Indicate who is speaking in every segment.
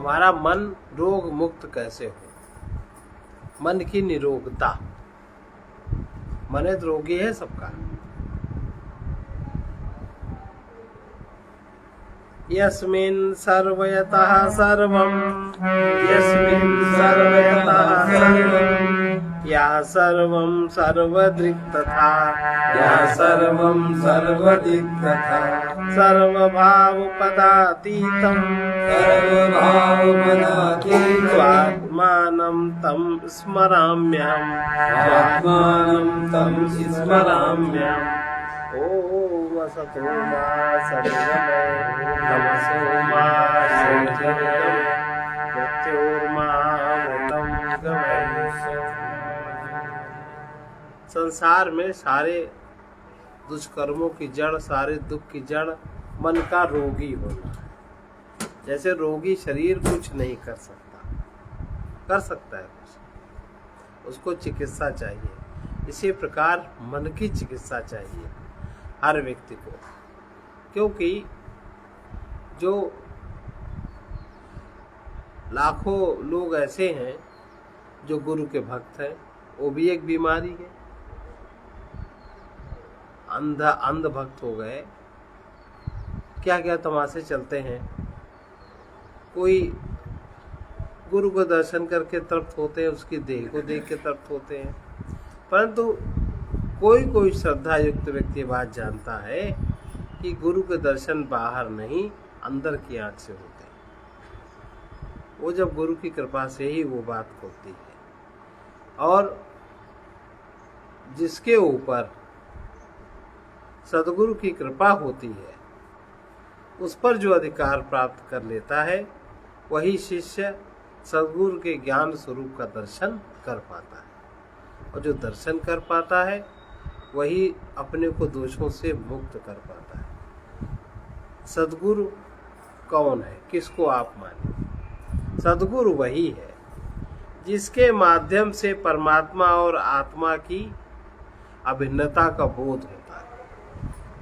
Speaker 1: हमारा मन रोग मुक्त कैसे हो। मन की निरोगता। मन रोगी है सबका। यस्मिन् सर्वयतः सर्वं, यस्मिन् सर्वयतः सर्वं, यः सर्वं सर्वदृक्तथा,
Speaker 2: यः सर्वं सर्वदिक्तथा,
Speaker 1: सर्वभावपदातीतं,
Speaker 2: सर्वभावपदातीतं,
Speaker 1: स्वात्मानं तं स्मराम्यहम्,
Speaker 2: स्वात्मानं तं स्मराम्यहम्।
Speaker 1: ॐ असतो मा सद्गमय, तमसो मा ज्योतिर्गमय, मृत्योर्मामृतंगमय। संसार में सारे दुष्कर्मों की जड़, सारे दुख की जड़ मन का रोगी होना है। जैसे रोगी शरीर कुछ नहीं कर सकता, कर सकता है कुछ, उसको चिकित्सा चाहिए, इसी प्रकार मन की चिकित्सा चाहिए हर व्यक्ति को। क्योंकि जो लाखों लोग ऐसे हैं जो गुरु के भक्त हैं, वो भी एक बीमारी है। अंध भक्त हो गए, क्या क्या तमाशे चलते हैं। कोई गुरु को दर्शन करके तृप्त होते हैं, उसकी देह को देख के तृप्त होते हैं, परंतु कोई श्रद्धा युक्त व्यक्ति बात जानता है कि गुरु के दर्शन बाहर नहीं, अंदर की आंख से होते हैं। वो जब गुरु की कृपा से ही वो बात खुलती है, और जिसके ऊपर सद्गुरु की कृपा होती है, उस पर जो अधिकार प्राप्त कर लेता है, वही शिष्य सद्गुरु के ज्ञान स्वरूप का दर्शन कर पाता है। और जो दर्शन कर पाता है, वही अपने को दोषों से मुक्त कर पाता है। सद्गुरु कौन है, किसको आप माने? सद्गुरु वही है जिसके माध्यम से परमात्मा और आत्मा की अभिन्नता का बोध होता है,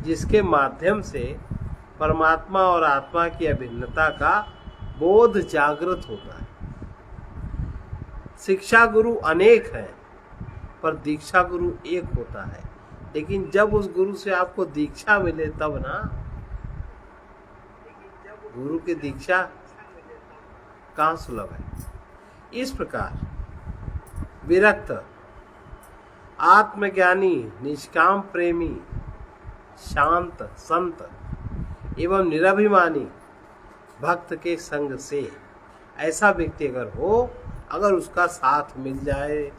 Speaker 1: जिसके माध्यम से परमात्मा और आत्मा की अभिन्नता का बोध जागृत होता है। शिक्षा गुरु अनेक हैं, पर दीक्षा गुरु एक होता है। लेकिन जब उस गुरु से आपको दीक्षा मिले तब ना, गुरु की दीक्षा कहाँ सुलभ है। इस प्रकार विरक्त, आत्मज्ञानी, निष्काम प्रेमी, शांत, संत एवं निरभिमानी भक्त के संग से ऐसा व्यक्ति अगर हो, अगर उसका साथ मिल जाए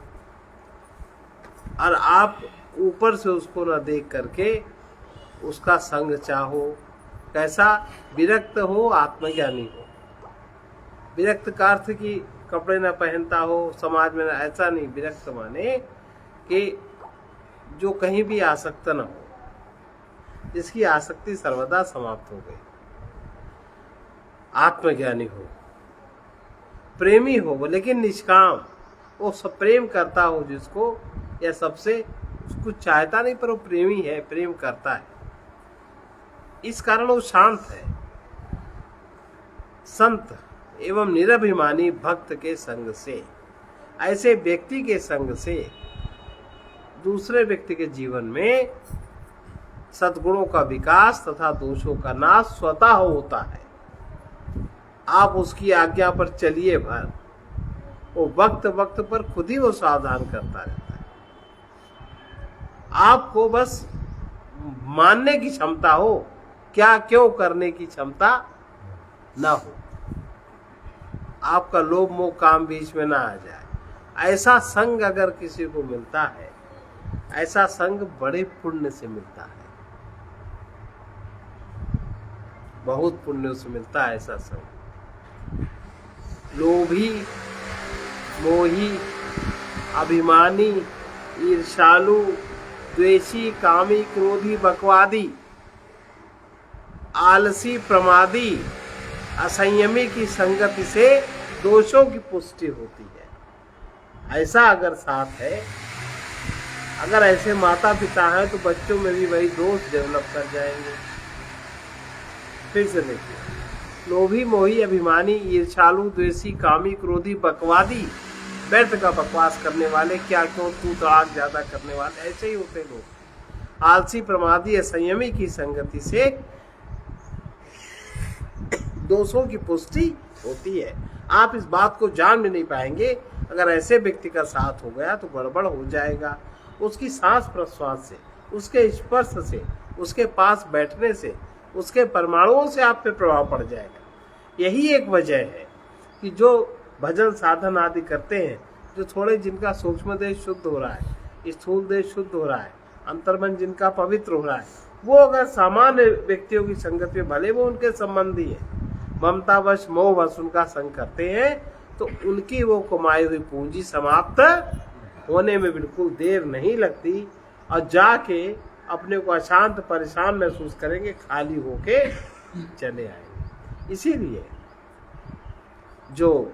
Speaker 1: और आप ऊपर से उसको न देख करके उसका संग चाहो, कैसा? विरक्त हो, आत्मज्ञानी हो। विरक्त का अर्थ कि कपड़े न पहनता हो, समाज में न, ऐसा नहीं। विरक्त माने कि जो कहीं भी आसक्त न हो, जिसकी आसक्ति सर्वदा समाप्त हो गई। आत्मज्ञानी हो, प्रेमी हो, वो लेकिन निष्काम, वो सब प्रेम करता हो जिसको, या सबसे उसको चाहता नहीं, पर वो प्रेमी है, प्रेम करता है, इस कारण वो शांत है। संत एवं निरभिमानी भक्त के संग से, ऐसे व्यक्ति के संग से दूसरे व्यक्ति के जीवन में सद्गुणों का विकास तथा दोषों का नाश स्वतः होता है। आप उसकी आज्ञा पर चलिए भर, वो वक्त वक्त पर खुद ही वो सावधान करता रहता है। आपको बस मानने की क्षमता हो, क्या क्यों करने की क्षमता ना हो। आपका लोभ मोह काम बीच में ना आ जाए। ऐसा संग अगर किसी को मिलता है, ऐसा संग बड़े पुण्य से मिलता है, बहुत पुण्य से मिलता है ऐसा संग। लोभी, मोही, अभिमानी, ईर्ष्यालु, द्वेषी, कामी, क्रोधी, बकवादी, आलसी, प्रमादी, असंयमी की संगति से दोषों की पुष्टि होती है। ऐसा अगर साथ है, अगर ऐसे माता पिता हैं, तो बच्चों में भी वही दोष डेवलप कर जाएंगे। फिर से देखिए, लोभी, मोही, अभिमानी, ईर्ष्यालु, द्वेषी, कामी, क्रोधी, बकवादी, व्यर्थ का बकवास करने वाले, क्या क्यों तू तड़ाक ज्यादा करने वाले, ऐसे ही होते लोग। आलसी, प्रमादी, असंयमी की संगति से दोषों की पुष्टि होती है। आप इस बात को जान भी नहीं पाएंगे। अगर ऐसे व्यक्ति का साथ हो गया तो गड़बड़ हो जाएगा। उसकी सांस प्रश्वास से, उसके स्पर्श से, उसके पास बैठने से, उसके परमाणुओं से आप पे प्रभाव पड़ जाएगा। यही एक वजह है कि जो भजन साधन आदि करते हैं, जो थोड़े जिनका सूक्ष्म देश शुद्ध हो रहा है, स्थूल देश शुद्ध हो रहा है, अंतर्मन जिनका पवित्र हो रहा है, वो अगर सामान्य व्यक्तियों की संगत में, भले वो उनके संबंधी है, ममतावश मोहवश उनका संग करते हैं, तो उनकी वो कमाई हुई पूंजी समाप्त होने में बिल्कुल देर नहीं लगती और जाके अपने को अशांत परेशान महसूस करेंगे, खाली होके चले आएंगे। इसीलिए जो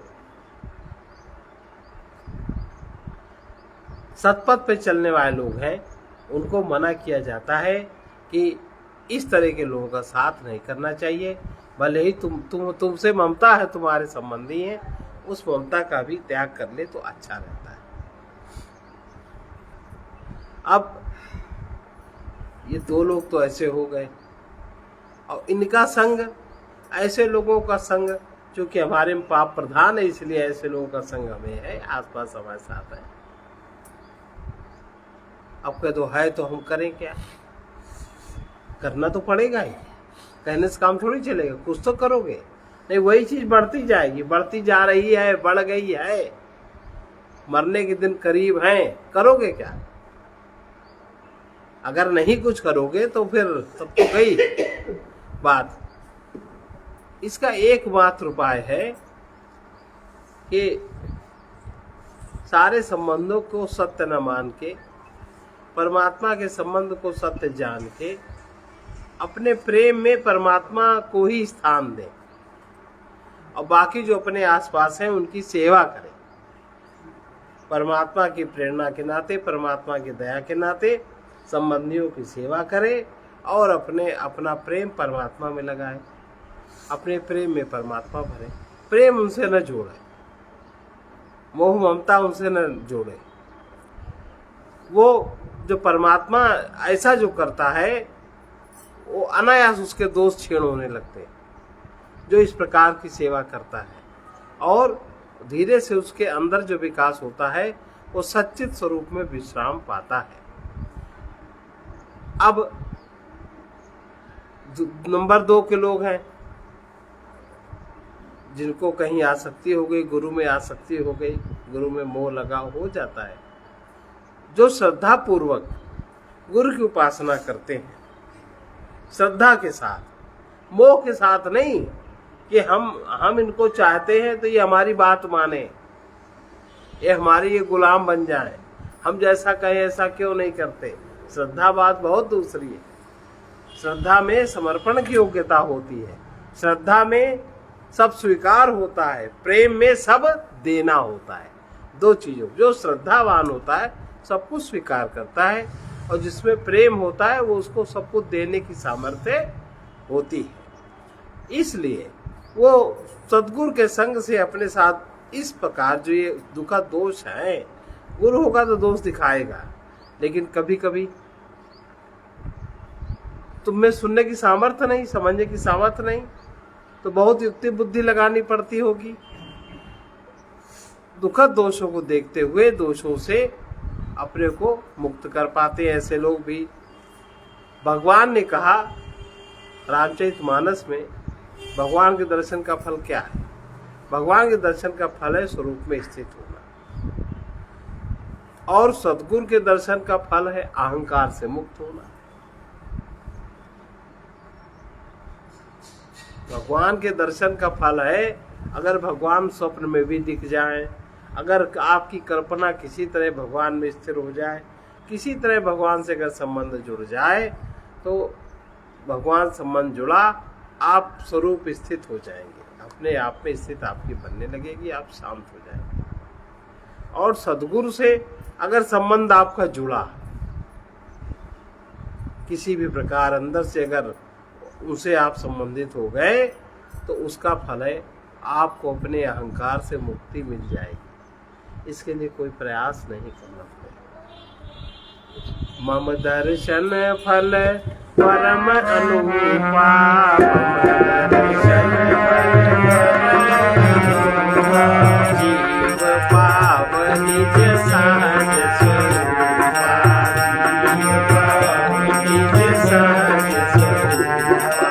Speaker 1: सतपथ पे चलने वाले लोग हैं उनको मना किया जाता है कि इस तरह के लोगों का साथ नहीं करना चाहिए। भले ही तुमसे ममता है, तुम्हारे संबंधी हैं, उस ममता का भी त्याग कर ले तो अच्छा रहता है। अब ये दो लोग तो ऐसे हो गए और इनका संग, ऐसे लोगों का संग जो कि हमारे में पाप प्रधान है, इसलिए ऐसे लोगों का संग हमें है, आसपास हमारे साथ है। अब कह दो है तो हम करें क्या? करना तो पड़ेगा ही, कहने से काम थोड़ी चलेगा, कुछ तो करोगे। नहीं, वही चीज बढ़ती जाएगी, बढ़ती जा रही है, बढ़ गई है, मरने के दिन करीब हैं, करोगे क्या? अगर नहीं कुछ करोगे तो फिर तब तो गई बात। इसका एकमात्र उपाय है कि सारे संबंधों को सत्य न मान के, परमात्मा के संबंध को सत्य जान के, अपने प्रेम में परमात्मा को ही स्थान दें और बाकी जो अपने आसपास हैं उनकी सेवा करें। परमात्मा की प्रेरणा के नाते, परमात्मा की दया के नाते संबंधियों की सेवा करें और अपना प्रेम परमात्मा में लगाएं, अपने प्रेम में परमात्मा भरें। प्रेम उनसे न जोड़े, मोह ममता उनसे न जोड़े। वो जो परमात्मा ऐसा जो करता है वो अनायास उसके दोष क्षीण होने लगते हैं, जो इस प्रकार की सेवा करता है, और धीरे से उसके अंदर जो विकास होता है वो सच्चित स्वरूप में विश्राम पाता है। अब नंबर 2 के लोग हैं जिनको कहीं आसक्ति हो गई, गुरु में आसक्ति हो गई, गुरु में मोह लगाव हो जाता है। जो श्रद्धा पूर्वक गुरु की उपासना करते हैं, श्रद्धा के साथ, मोह के साथ नहीं कि हम इनको चाहते हैं तो ये हमारी बात माने, ये हमारी ये गुलाम बन जाए, हम जैसा कहें ऐसा क्यों नहीं करते। श्रद्धा बात बहुत दूसरी है। श्रद्धा में समर्पण की योग्यता होती है, श्रद्धा में सब स्वीकार होता है, प्रेम में सब देना होता है। 2 चीजों, जो श्रद्धावान होता है सब कुछ स्वीकार करता है, और जिसमें प्रेम होता है वो उसको सब कुछ देने की सामर्थ्य होती है। इसलिए वो सद्गुरु के संग से अपने साथ इस प्रकार जो ये दुखद दोष है, गुरु होगा तो दोष दिखाएगा, लेकिन कभी कभी तुम्हें सुनने की सामर्थ्य नहीं, समझने की सामर्थ्य नहीं, तो बहुत युक्ति बुद्धि लगानी पड़ती होगी। दुखद दोषों को देखते हुए दोषों से अपने को मुक्त कर पाते हैं ऐसे लोग भी। भगवान ने कहा रामचरितमानस में, भगवान के दर्शन का फल क्या है? भगवान के दर्शन का फल है स्वरूप में स्थित होना, और सद्गुरु के दर्शन का फल है अहंकार से मुक्त होना। भगवान के दर्शन का फल है, अगर भगवान स्वप्न में भी दिख जाए, अगर आपकी कल्पना किसी तरह भगवान में स्थिर हो जाए, किसी तरह भगवान से अगर संबंध जुड़ जाए, तो भगवान संबंध जुड़ा, आप स्वरूप स्थित हो जाएंगे, अपने आप में स्थित आपकी बनने लगेगी, आप शांत हो जाएंगे। और सद्गुरु से अगर संबंध आपका जुड़ा किसी भी प्रकार, अंदर से अगर उनसे आप संबंधित हो गए, तो उसका फल है आपको अपने अहंकार से मुक्ति मिल जाएगी। इसके लिए कोई प्रयास नहीं करना पड़ेगा। मम दर्शन फल परम अनुपा, मम दर्शन जीव पाव निज सहज स्वरूपा, जीव पाव निज सहज स्वरूपा।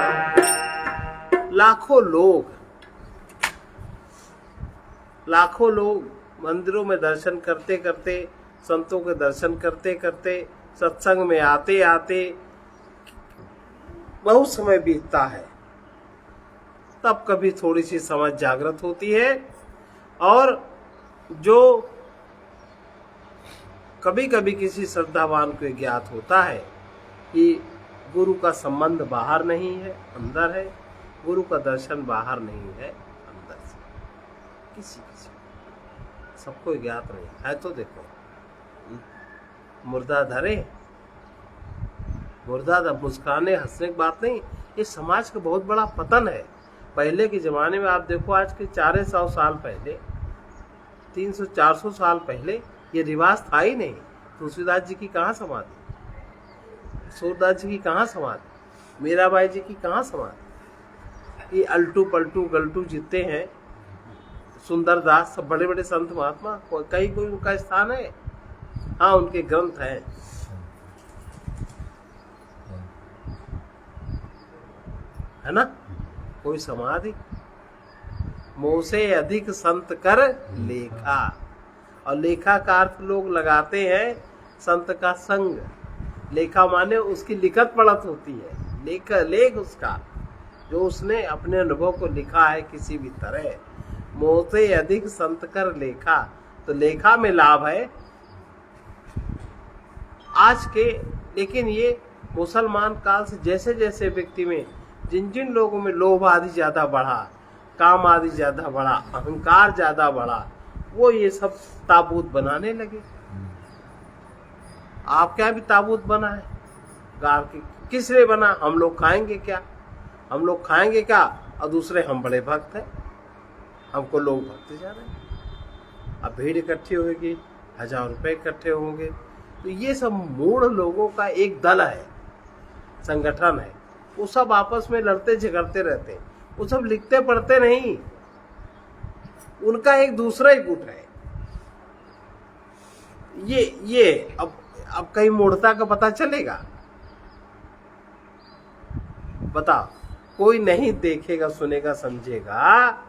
Speaker 1: लाखों लोग मंदिरों में दर्शन करते करते, संतों के दर्शन करते करते, सत्संग में आते आते बहुत समय बीतता है। तब कभी थोड़ी सी समझ जागृत होती है, और जो कभी कभी किसी श्रद्धावान को ज्ञात होता है कि गुरु का संबंध बाहर नहीं है, अंदर है, गुरु का दर्शन बाहर नहीं है, अंदर से। किसी सबको ज्ञात नहीं है। तो देखो, मुर्दा धरे, मुर्दा मुस्काने, हंसने की बात नहीं। ये समाज का बहुत बड़ा पतन है। पहले के जमाने में आप देखो, आज के 400 साल पहले, 300-400 साल पहले ये रिवाज था ही नहीं। तुलसीदास जी की कहाँ समाधि, सूरदास जी की कहाँ समाधि, मीराबाई जी की कहाँ समाधि। ये अल्टू पलटू गल्टू जितने हैं, सुंदरदास, सब बड़े बड़े संत महात्मा, कहीं कोई उनका स्थान है? हाँ, उनके ग्रंथ हैं। है ना? कोई समाधि। मोह से अधिक संत कर लेखा, और लेखा का अर्थ लोग लगाते हैं संत का संग। लेखा माने उसकी लिखत पढ़त होती है, लेख उसका, जो उसने अपने अनुभव को लिखा है किसी भी तरह। मोह से अधिक संत कर लेखा, तो लेखा में लाभ है आज के। लेकिन ये मुसलमान काल से जैसे जैसे व्यक्ति में, जिन जिन लोगों में लोभ आदि ज्यादा बढ़ा, काम आदि ज्यादा बढ़ा, अहंकार ज्यादा बढ़ा, वो ये सब ताबूत बनाने लगे। आप क्या भी ताबूत बना है गाड़ के, किस लिए बना? हम लोग खाएंगे क्या, हम लोग खाएंगे क्या, और दूसरे हम बड़े भक्त हैं, हमको लोग भगते जा रहे हैं। अब भीड़ इकट्ठी होगी, 1000 रुपए इकट्ठे होंगे, तो ये सब मूढ़ लोगों का एक दल है, संगठन है। वो सब आपस में लड़ते झगड़ते रहते हैं, वो सब लिखते पढ़ते नहीं, उनका एक दूसरा ही गुट है। ये अब कहीं मूढ़ता का पता चलेगा? बताओ, कोई नहीं देखेगा, सुनेगा, समझेगा।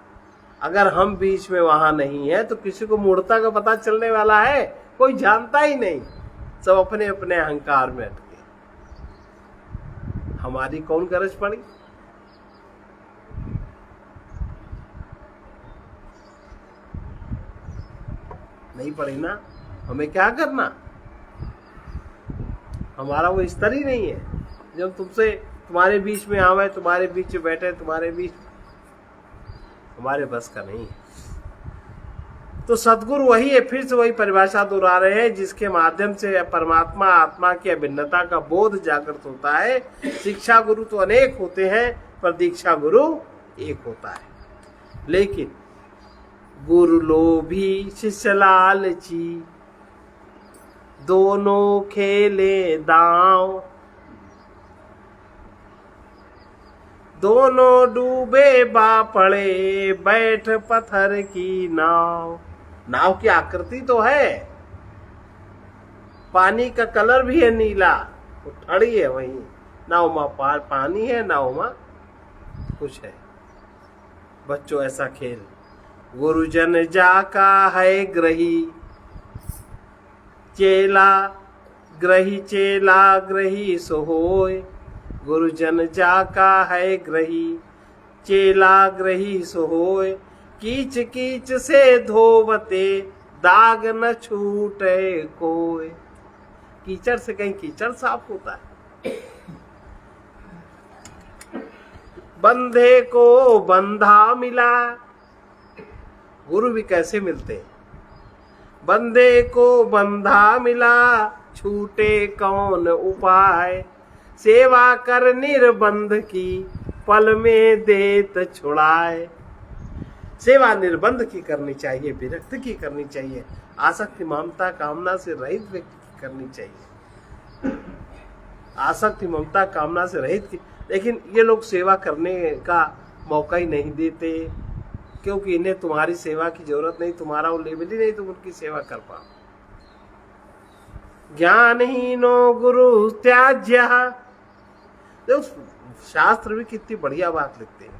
Speaker 1: अगर हम बीच में वहां नहीं है तो किसी को मूढ़ता का पता चलने वाला है? कोई जानता ही नहीं, सब अपने अपने अहंकार में अटके। हमारी कौन गरज पड़ी? नहीं पड़ी ना। हमें क्या करना? हमारा वो स्तर ही नहीं है जब तुमसे, तुम्हारे बीच में आवे, तुम्हारे बीच में बैठे, तुम्हारे बीच, हमारे बस का नहीं है। तो सदगुरु वही है, फिर से वही परिभाषा दोहरा रहे हैं, जिसके माध्यम से परमात्मा आत्मा की अभिन्नता का बोध जागृत होता है। शिक्षा गुरु तो अनेक होते हैं, पर दीक्षा गुरु एक होता है। लेकिन गुरु लोभी शिष्य लालची, दोनों खेले दांव, दोनों डूबे बा पड़े, बैठ पत्थर की नाव। नाव की आकृति तो है, पानी का कलर भी है नीला, वो ठड़ी है वहीं, ना उमा पानी है, ना उमा कुछ है। बच्चों, ऐसा खेल गुरुजन जाका है ग्रही, चेला ग्रही, चेला ग्रही सोहोय। गुरुजन जाका है ग्रही, चेला ग्रही सोहोय। कीच कीच से धोवते, दाग न छूटे कोय। कीचड़ से कहीं कीचड़ साफ होता है? बंधे को बंधा मिला। गुरु भी कैसे मिलते हैं? बंधे को बंधा मिला, छूटे कौन उपाय। सेवा कर निर्बंध की, पल में देत छुड़ाए। सेवा निर्बंध की करनी चाहिए, विरक्त की करनी चाहिए, आसक्ति ममता कामना से रहित व्यक्ति की करनी चाहिए। आसक्ति ममता कामना से रहित की, लेकिन ये लोग सेवा करने का मौका ही नहीं देते, क्योंकि इन्हें तुम्हारी सेवा की जरूरत नहीं, तुम्हारा वो लेवल ही नहीं, तुम उनकी सेवा कर पाओ। ज्ञानहीनो गुरु त्याज्य, देखो शास्त्र भी कितनी बढ़िया बात लिखते हैं।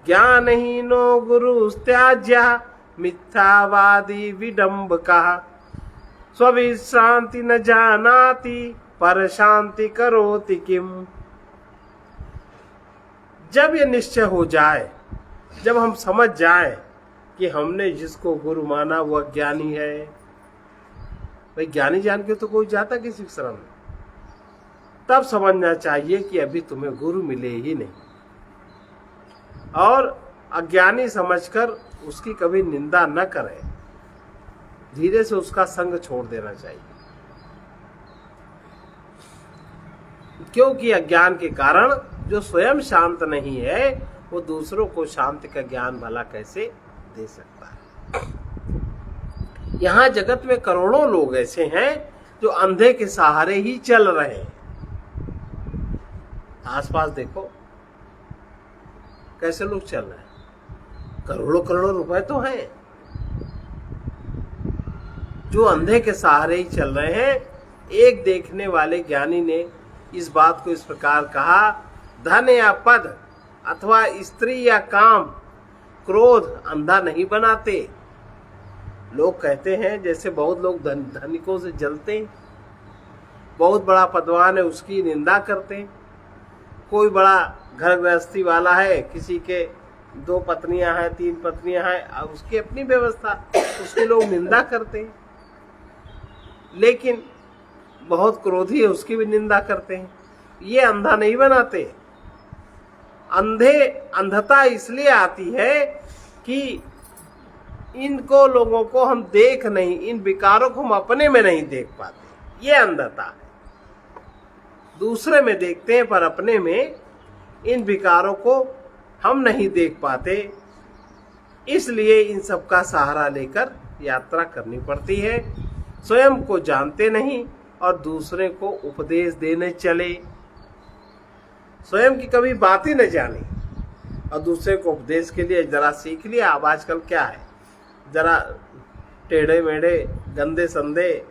Speaker 1: ज्ञानहीनो गुरु त्याज्य मिथ्यावादी विडम्बका, स्वविश्रांति न जानाति पर शांति करोति किम। जब ये निश्चय हो जाए, जब हम समझ जाए कि हमने जिसको गुरु माना वह ज्ञानी है, भाई ज्ञानी जान के तो कोई जाता किसी शरण में, तब समझना चाहिए कि अभी तुम्हें गुरु मिले ही नहीं, और अज्ञानी समझकर उसकी कभी निंदा न करें, धीरे से उसका संग छोड़ देना चाहिए, क्योंकि अज्ञान के कारण जो स्वयं शांत नहीं है वो दूसरों को शांति का ज्ञान भला कैसे दे सकता है। यहाँ जगत में करोड़ों लोग ऐसे हैं जो अंधे के सहारे ही चल रहे हैं। आसपास देखो कैसे लोग चल रहे हैं, करोड़ों करोड़ों रुपए तो हैं, जो अंधे के सहारे ही चल रहे हैं। एक देखने वाले ज्ञानी ने इस बात को इस प्रकार कहा, धन या पद अथवा स्त्री या काम क्रोध अंधा नहीं बनाते। लोग कहते हैं जैसे बहुत लोग धनिकों से जलते हैं, बहुत बड़ा पदवान है उसकी निंदा करते हैं, कोई बड़ा घर गृहस्थी वाला है, किसी के 2 पत्नियां हैं 3 पत्नियां हैं, उसकी अपनी व्यवस्था, उसके लोग निंदा करते हैं, लेकिन बहुत क्रोधी है उसकी भी निंदा करते हैं। ये अंधा नहीं बनाते। अंधता इसलिए आती है कि इनको लोगों को हम देख नहीं, इन विकारों को हम अपने में नहीं देख पाते, ये अंधता है। दूसरे में देखते हैं पर अपने में इन विकारों को हम नहीं देख पाते, इसलिए इन सब का सहारा लेकर यात्रा करनी पड़ती है। स्वयं को जानते नहीं और दूसरे को उपदेश देने चले, स्वयं की कभी बात ही न जानी और दूसरे को उपदेश के लिए जरा सीख लिया। अब आजकल क्या है, जरा टेढ़े मेढ़े गंदे संदे,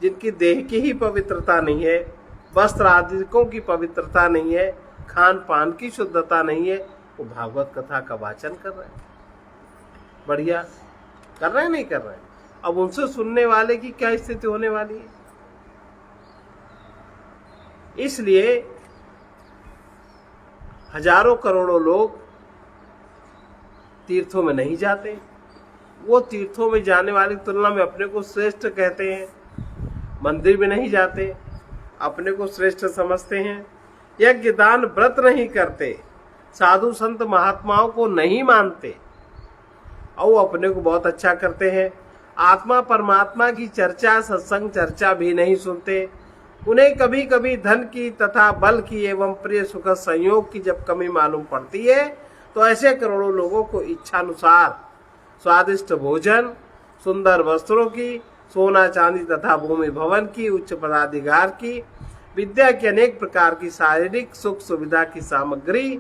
Speaker 1: जिनकी देह की ही पवित्रता नहीं है, वस्त्र आदिकों की पवित्रता नहीं है, खान पान की शुद्धता नहीं है, वो भागवत कथा का वाचन कर रहे हैं, बढ़िया कर रहे हैं नहीं कर रहे हैं। अब उनसे सुनने वाले की क्या स्थिति होने वाली है। इसलिए हजारों करोड़ों लोग तीर्थों में नहीं जाते, वो तीर्थों में जाने वाली तुलना में अपने को श्रेष्ठ कहते हैं, मंदिर में नहीं जाते, अपने को श्रेष्ठ समझते हैं, यज्ञ दान व्रत नहीं करते, साधु संत महात्माओं को नहीं मानते और वो अपने को बहुत अच्छा करते हैं। आत्मा परमात्मा की चर्चा सत्संग चर्चा भी नहीं सुनते। उन्हें कभी कभी धन की तथा बल की एवं प्रिय सुख संयोग की जब कमी मालूम पड़ती है तो ऐसे करोड़ों लोगों को इच्छानुसार स्वादिष्ट भोजन, सुंदर वस्त्रों की, सोना चांदी तथा भूमि भवन की, उच्च पदाधिकार की, विद्या की अनेक प्रकार की शारीरिक सुख सुविधा की सामग्री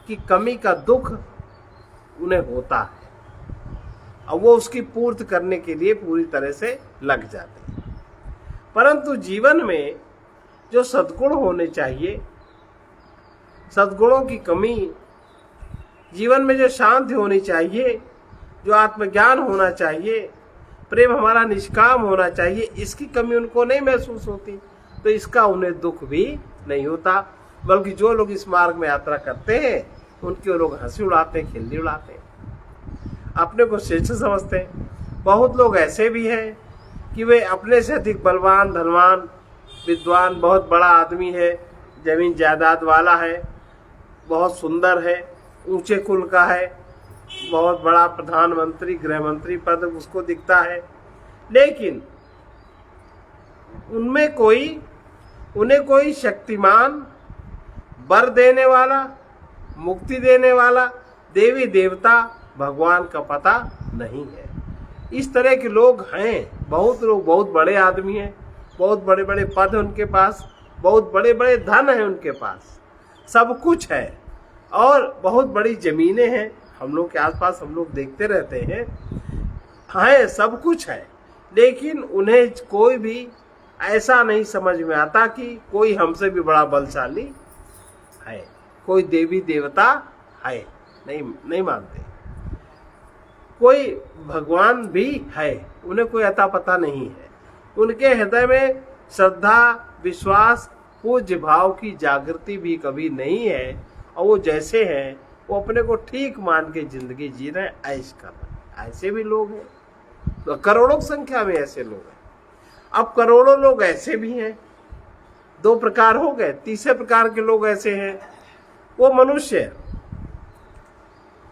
Speaker 1: की कमी का दुख उन्हें होता है और वो उसकी पूर्ति करने के लिए पूरी तरह से लग जाते हैं। परंतु जीवन में जो सद्गुण होने चाहिए, सद्गुणों की कमी, जीवन में जो शांति होनी चाहिए, जो आत्मज्ञान होना चाहिए, प्रेम हमारा निष्काम होना चाहिए, इसकी कमी उनको नहीं महसूस होती, तो इसका उन्हें दुख भी नहीं होता। बल्कि जो लोग इस मार्ग में यात्रा करते हैं उनके वो लोग हंसी उड़ाते हैं, खिल्ली उड़ाते हैं, अपने को श्रेष्ठ समझते हैं। बहुत लोग ऐसे भी हैं कि वे अपने से अधिक बलवान, धनवान, विद्वान, बहुत बड़ा आदमी है, जमीन जायदाद वाला है, बहुत सुंदर है, ऊंचे कुल का है, बहुत बड़ा प्रधानमंत्री गृह मंत्री पद उसको दिखता है, लेकिन उन्हें कोई शक्तिमान वर देने वाला मुक्ति देने वाला देवी देवता भगवान का पता नहीं है। इस तरह के लोग हैं, बहुत लोग, बहुत बड़े आदमी हैं, बहुत बड़े बड़े पद हैं उनके पास, बहुत बड़े बड़े धन है उनके पास, सब कुछ है और बहुत बड़ी जमीनें हैं हम लोग के आसपास, हम लोग देखते रहते हैं, सब कुछ है, लेकिन उन्हें कोई भी ऐसा नहीं समझ में आता कि कोई हमसे भी बड़ा बलशाली है, कोई देवी देवता है, नहीं मानते। कोई भगवान भी है, उन्हें कोई अता पता नहीं है। उनके हृदय में श्रद्धा, विश्वास, पूज्य भाव की जागृति भी कभी नहीं है और वो जैसे हैं वो अपने को ठीक मान के जिंदगी जी रहे, ऐश कर रहे। ऐसे भी लोग हैं, तो करोड़ों की संख्या में ऐसे लोग हैं। अब करोड़ों लोग ऐसे भी हैं, दो प्रकार हो गए। तीसरे प्रकार के लोग ऐसे हैं, वो मनुष्य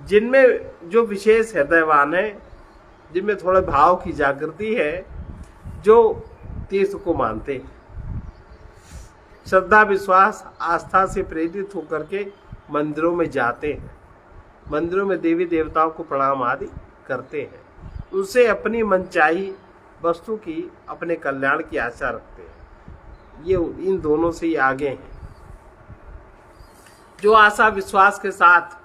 Speaker 1: जिनमें जो विशेष हृदयवान है, जिनमें थोड़े भाव की जागृति है, जो तीर्थ को मानते हैं, श्रद्धा, विश्वास, आस्था से प्रेरित होकर के मंदिरों में जाते हैं, मंदिरों में देवी देवताओं को प्रणाम आदि करते हैं, उनसे अपनी मनचाही वस्तु की, अपने कल्याण की आशा रखते हैं। ये इन दोनों से ही आगे हैं। जो आशा विश्वास के साथ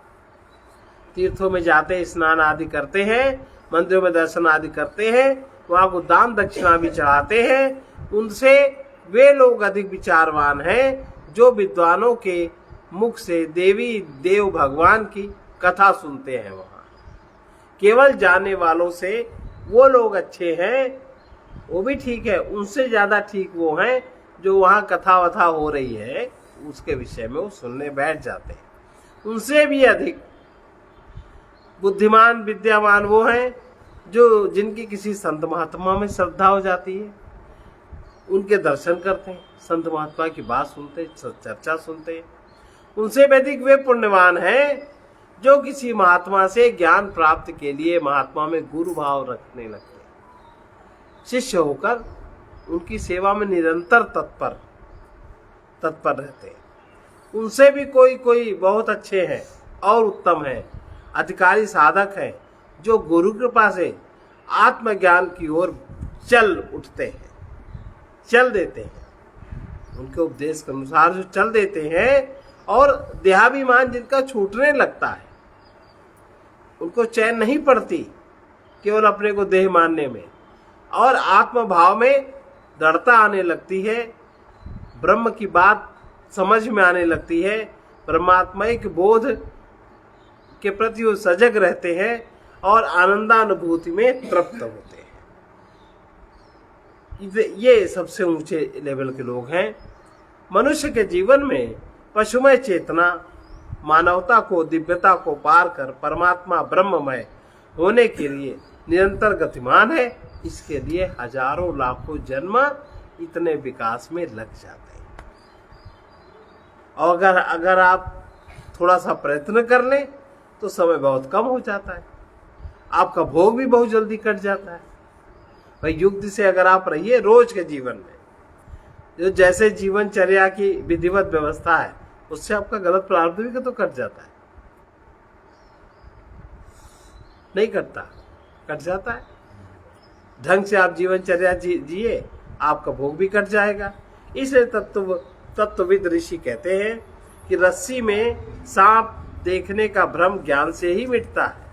Speaker 1: तीर्थों में जाते, स्नान आदि करते हैं, मंदिरों में दर्शन आदि करते हैं, वहां को दान दक्षिणा भी चढ़ाते हैं, उनसे वे लोग अधिक विचारवान हैं जो विद्वानों के मुख से देवी देव भगवान की कथा सुनते हैं। वहां केवल जाने वालों से वो लोग अच्छे हैं, वो भी ठीक है, उनसे ज्यादा ठीक वो हैं जो वहां कथा वथा हो रही है उसके विषय में वो सुनने बैठ जाते हैं। उनसे भी अधिक बुद्धिमान विद्यावान वो हैं जो जिनकी किसी संत महात्मा में श्रद्धा हो जाती है, उनके दर्शन करते हैं, संत महात्मा की बात सुनते हैं, चर्चा सुनते हैं। उनसे भी अधिक वे पुण्यवान हैं जो किसी महात्मा से ज्ञान प्राप्त के लिए महात्मा में गुरु भाव रखने लगते हैं, शिष्य होकर उनकी सेवा में निरंतर तत्पर रहते हैं। उनसे भी कोई बहुत अच्छे हैं और उत्तम हैं, अधिकारी साधक हैं जो गुरु कृपा से आत्मज्ञान की ओर चल उठते हैं, चल देते हैं, उनके उपदेश के अनुसार जो चल देते हैं और देहाभिमान जिनका छूटने लगता है, उनको चैन नहीं पड़ती केवल अपने को देह मानने में, और आत्म भाव में दृढ़ता आने लगती है, ब्रह्म की बात समझ में आने लगती है, ब्रह्मात्मिक बोध के प्रति वो सजग रहते हैं और आनंदानुभूति में तृप्त होते हैं। ये सबसे ऊंचे लेवल के लोग हैं। मनुष्य के जीवन में पशुमय चेतना मानवता को, दिव्यता को पार कर परमात्मा ब्रह्ममय होने के लिए निरंतर गतिमान है। इसके लिए हजारों लाखों जन्म इतने विकास में लग जाते हैं। और अगर आप थोड़ा सा प्रयत्न कर लें तो समय बहुत कम हो जाता है, आपका भोग भी बहुत जल्दी कट जाता है। भाई युक्ति से अगर आप रहिए रोज के जीवन में, जो जैसे जीवनचर्या की विधिवत व्यवस्था है उससे आपका गलत प्रारब्ध भी तो कट जाता है, नहीं कटता, कट जाता है। ढंग से आप जीवनचर्या जिए, आपका भोग भी कट जाएगा। इसलिए तत्वविद ऋषि कहते हैं कि रस्सी में सांप देखने का भ्रम ज्ञान से ही मिटता है।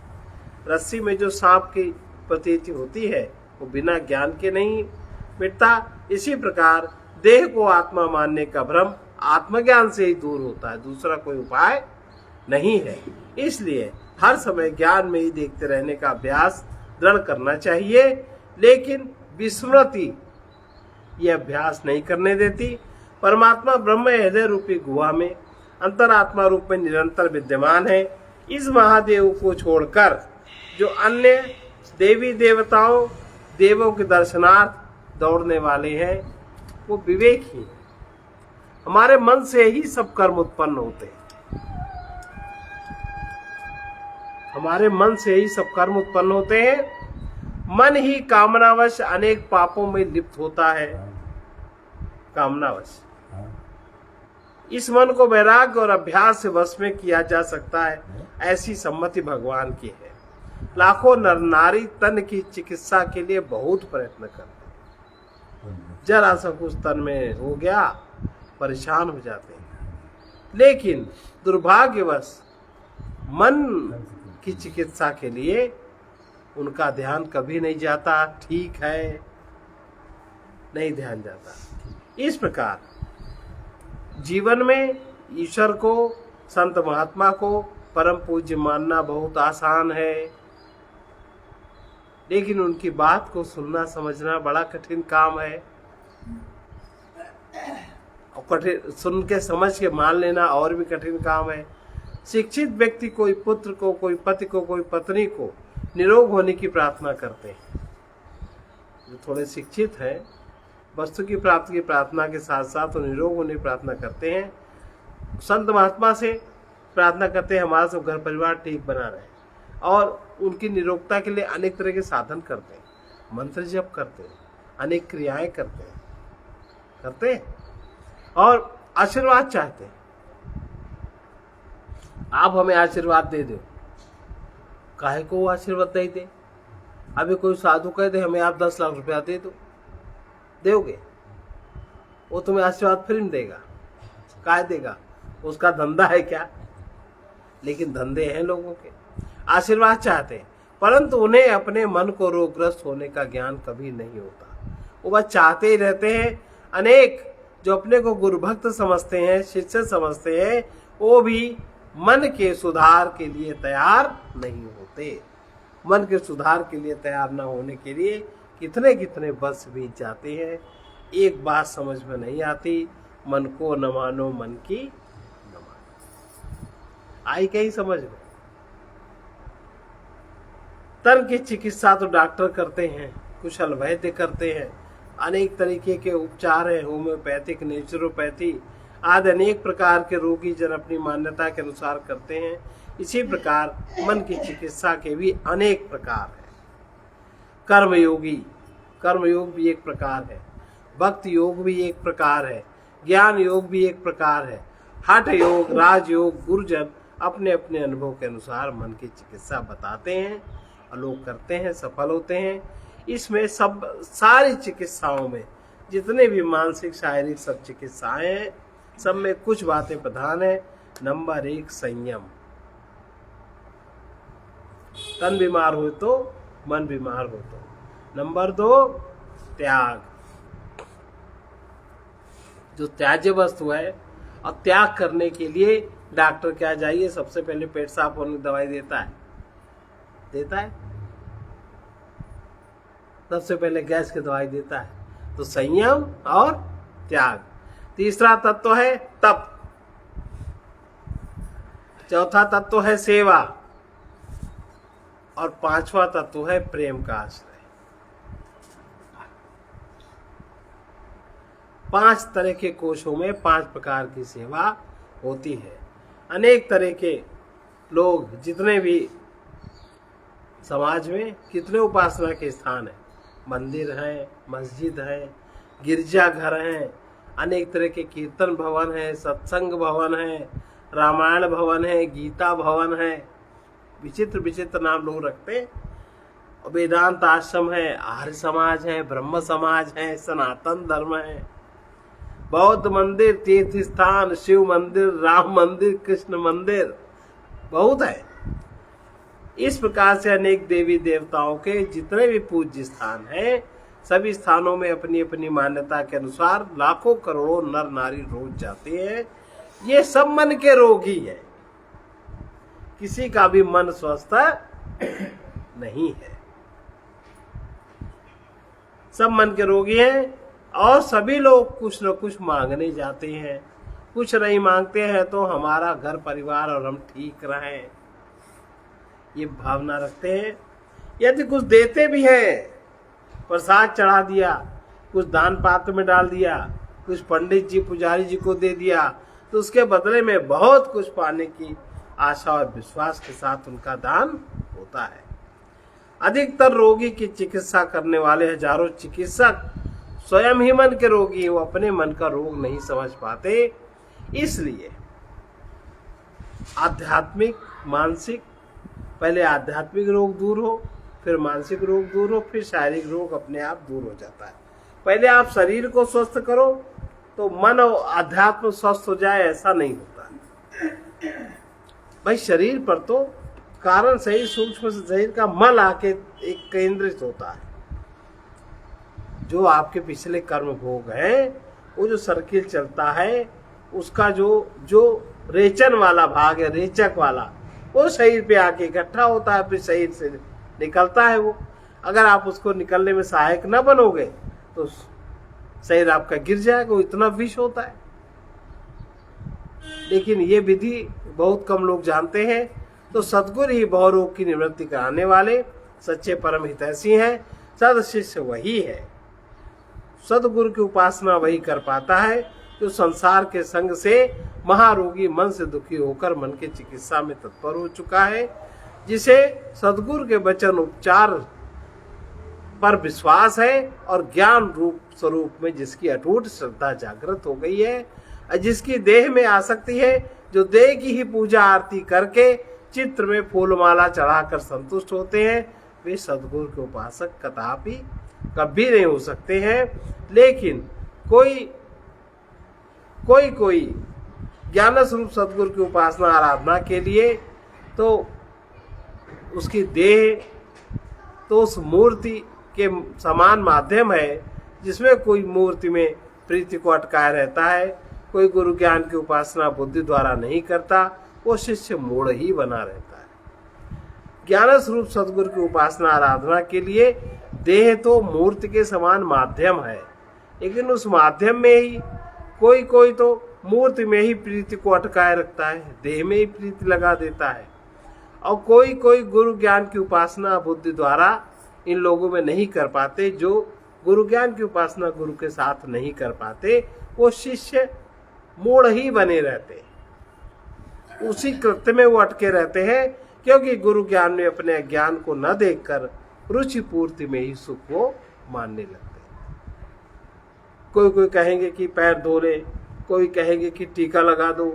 Speaker 1: रस्सी में जो सांप की प्रतीति होती है वो बिना ज्ञान के नहीं मिटता। इसी प्रकार देह को आत्मा मानने का भ्रम आत्मज्ञान से ही दूर होता है, दूसरा कोई उपाय नहीं है। इसलिए हर समय ज्ञान में ही देखते रहने का अभ्यास दृढ़ करना चाहिए, लेकिन विस्मृति यह अभ्यास नहीं करने देती। परमात्मा ब्रह्म हृदय रूपी गुहा में अंतरात्मा रूप में निरंतर विद्यमान है। इस महादेव को छोड़कर जो अन्य देवी देवताओं, देवों के दर्शनार्थ दौड़ने वाले हैं वो विवेकी हैं। हमारे मन से ही सब कर्म उत्पन्न होते हैं, हमारे मन से ही सब कर्म उत्पन्न होते हैं। मन ही कामनावश अनेक पापों में लिप्त होता है, कामनावश। इस मन को वैराग्य और अभ्यास से वश में किया जा सकता है, ऐसी सम्मति भगवान की है। लाखों नर नारी तन की चिकित्सा के लिए बहुत प्रयत्न करते हैं, जरा सा कुछ तन में हो गया परेशान हो जाते हैं, लेकिन दुर्भाग्यवश मन की चिकित्सा के लिए उनका ध्यान कभी नहीं जाता। ठीक है, नहीं ध्यान जाता। इस प्रकार जीवन में ईश्वर को, संत महात्मा को परम पूज्य मानना बहुत आसान है, लेकिन उनकी बात को सुनना समझना बड़ा कठिन काम है। और कठिन सुन के समझ के मान लेना और भी कठिन काम है। शिक्षित व्यक्ति कोई पुत्र को, कोई पति को, कोई पत्नी को निरोग होने की प्रार्थना करते हैं। जो थोड़े शिक्षित हैं, वस्तु की प्राप्ति की प्रार्थना के साथ साथ निरोग होने की प्रार्थना करते हैं। संत महात्मा से प्रार्थना करते हैं हमारा सब घर परिवार ठीक बना रहे, और उनकी निरोगता के लिए अनेक तरह के साधन करते हैं, मंत्र जप करते हैं, अनेक क्रियाएं करते हैं और आशीर्वाद चाहते हैं। आप हमें आशीर्वाद दे दो, काहे को वो आशीर्वाद नहीं दे? अभी कोई साधु कह दे हमें आप 10 लाख रुपया दे दो, दोगे? वो तुम्हें आशीर्वाद फ्री में देगा, काहे देगा? उसका धंधा है क्या? लेकिन धंधे हैं लोगों के। आशीर्वाद चाहते हैं, परंतु उन्हें अपने मन को रोगग्रस्त होने का ज्ञान कभी नहीं होता। वो बस चाहते ही रहते हैं। अनेक जो अपने को गुरु भक्त समझते हैं, शिष्य समझते हैं, वो भी मन के सुधार के लिए तैयार नहीं होते। मन के सुधार के लिए तैयार न होने के लिए कितने कितने वर्ष बीत जाते हैं। एक बात समझ में नहीं आती, मन को न मानो मन की न मानो। आई कहीं समझ में? तन की चिकित्सा तो डॉक्टर करते हैं, कुशल वैद्य करते हैं, अनेक तरीके के उपचार है, होम्योपैथिक, नेचुरोपैथी आदि अनेक प्रकार के रोगी जन अपनी मान्यता के अनुसार करते हैं। इसी प्रकार मन की चिकित्सा के भी अनेक प्रकार है। कर्मयोगी, कर्मयोग भी एक प्रकार है, भक्ति योग भी एक प्रकार है, ज्ञान योग भी एक प्रकार है, हठ योग, राजयोग, गुरुजन अपने अपने अनुभव के अनुसार मन की चिकित्सा बताते हैं और लोग करते हैं, सफल होते हैं। इसमें सब सारी चिकित्साओं में जितने भी मानसिक शारीरिक सब चिकित्साएं हैं, सब में कुछ बातें प्रधान है। नंबर 1 संयम। तन बीमार हो तो, मन बीमार हो तो। नंबर 2 त्याग। जो त्याज्य वस्तु है और त्याग करने के लिए डॉक्टर क्या चाहिए? सबसे पहले पेट साफ होने की दवाई देता है सबसे पहले गैस की दवाई देता है। तो संयम और त्याग। तीसरा तत्व है तप। चौथा तत्व है सेवा, और 5वां तत्व है प्रेम का आश्रय। 5 तरह के कोशों में 5 प्रकार की सेवा होती है। अनेक तरह के लोग, जितने भी समाज में कितने उपासना के स्थान है, मंदिर हैं, मस्जिद है, गिरजाघर हैं, अनेक तरह के कीर्तन भवन है, सत्संग भवन है, रामायण भवन है, गीता भवन है, विचित्र विचित्र नाम लोग रखते हैं। वेदांत आश्रम है, आर्य समाज है, ब्रह्म समाज है, सनातन धर्म है, बौद्ध मंदिर, तीर्थ स्थान, शिव मंदिर, राम मंदिर, कृष्ण मंदिर बहुत है। इस प्रकार से अनेक देवी देवताओं के जितने भी पूज्य स्थान हैं, सभी स्थानों में अपनी अपनी मान्यता के अनुसार लाखों करोड़ों नर नारी रोज जाते हैं। ये सब मन के रोगी है, किसी का भी मन स्वस्थ नहीं है। सब मन के रोगी हैं, और सभी लोग कुछ न कुछ मांगने जाते हैं। कुछ नहीं मांगते हैं तो हमारा घर परिवार और हम ठीक रहें, ये भावना रखते हैं। यदि कुछ देते भी हैं, प्रसाद चढ़ा दिया, कुछ दान पात्र में डाल दिया, कुछ पंडित जी पुजारी जी को दे दिया, तो उसके बदले में बहुत कुछ पाने की आशा और विश्वास के साथ उनका दान होता है। अधिकतर रोगी की चिकित्सा करने वाले हजारों चिकित्सक स्वयं ही मन के रोगी, वो अपने मन का रोग नहीं समझ पाते, इसलिए आध्यात्मिक, मानसिक, पहले आध्यात्मिक रोग दूर हो, फिर मानसिक रोग दूर हो, फिर शारीरिक रोग अपने आप दूर हो जाता है। पहले आप शरीर को स्वस्थ करो तो मन और आध्यात्म स्वस्थ हो जाए, ऐसा नहीं होता। भाई शरीर पर तो कारण सही सूक्ष्म शरीर का मल आके एक केंद्रित होता है। जो आपके पिछले कर्म भोग हैं, वो जो सर्किल चलता है, उसका जो रेचन वाला भाग है, रेचक वाला, वो शरीर पे आके इकट्ठा होता है, फिर शरीर से निकलता है वो। अगर आप उसको निकलने में सहायक न बनोगे तो शरीर आपका गिर जाएगा, वो इतना विष होता है। लेकिन ये विधि बहुत कम लोग जानते हैं। तो सद्गुरु ही बहुरोग की निवृत्ति कराने वाले सच्चे परम हितैषी हैं। सद शिष्य वही है, सदगुरु की उपासना वही कर पाता है जो संसार के संग से महारोगी मन से दुखी होकर मन की चिकित्सा में तत्पर हो चुका है, जिसे सदगुरु के वचन उपचार पर विश्वास है और ज्ञान रूप स्वरूप में जिसकी अटूट श्रद्धा जागृत हो गई है, जिसकी देह में आसक्ति है, जो देह की ही पूजा आरती करके चित्र में फूलमाला चढ़ाकर संतुष्ट होते हैं, वे सदगुरु के उपासक कदापि कभी नहीं हो सकते हैं। लेकिन कोई ज्ञान स्वरूप सदगुरु की उपासना आराधना के लिए तो उसकी देह तो उस मूर्ति के समान माध्यम है, जिसमें कोई मूर्ति में प्रीति को अटकाया रहता है। कोई गुरु ज्ञान की उपासना बुद्धि द्वारा नहीं करता, वो शिष्य मूढ़ ही बना रहता है। ज्ञान स्वरूप सदगुरु की उपासना आराधना के लिए देह तो मूर्ति के समान माध्यम है, लेकिन उस माध्यम में ही कोई तो मूर्ति में ही प्रीति को अटकाए रखता है, देह में ही प्रीति लगा देता है। और कोई गुरु ज्ञान की उपासना बुद्धि द्वारा इन लोगों में नहीं कर पाते। जो गुरु ज्ञान की उपासना गुरु के साथ नहीं कर पाते, वो शिष्य मूढ़ ही बने रहते, उसी कृत्य में वो अटके रहते हैं, क्योंकि गुरु ज्ञान में अपने ज्ञान को न देखकर रुचि पूर्ति में ही सुख वो मानने लगते। कोई कहेंगे कि पैर धो ले, कोई कहेंगे कि टीका लगा दो,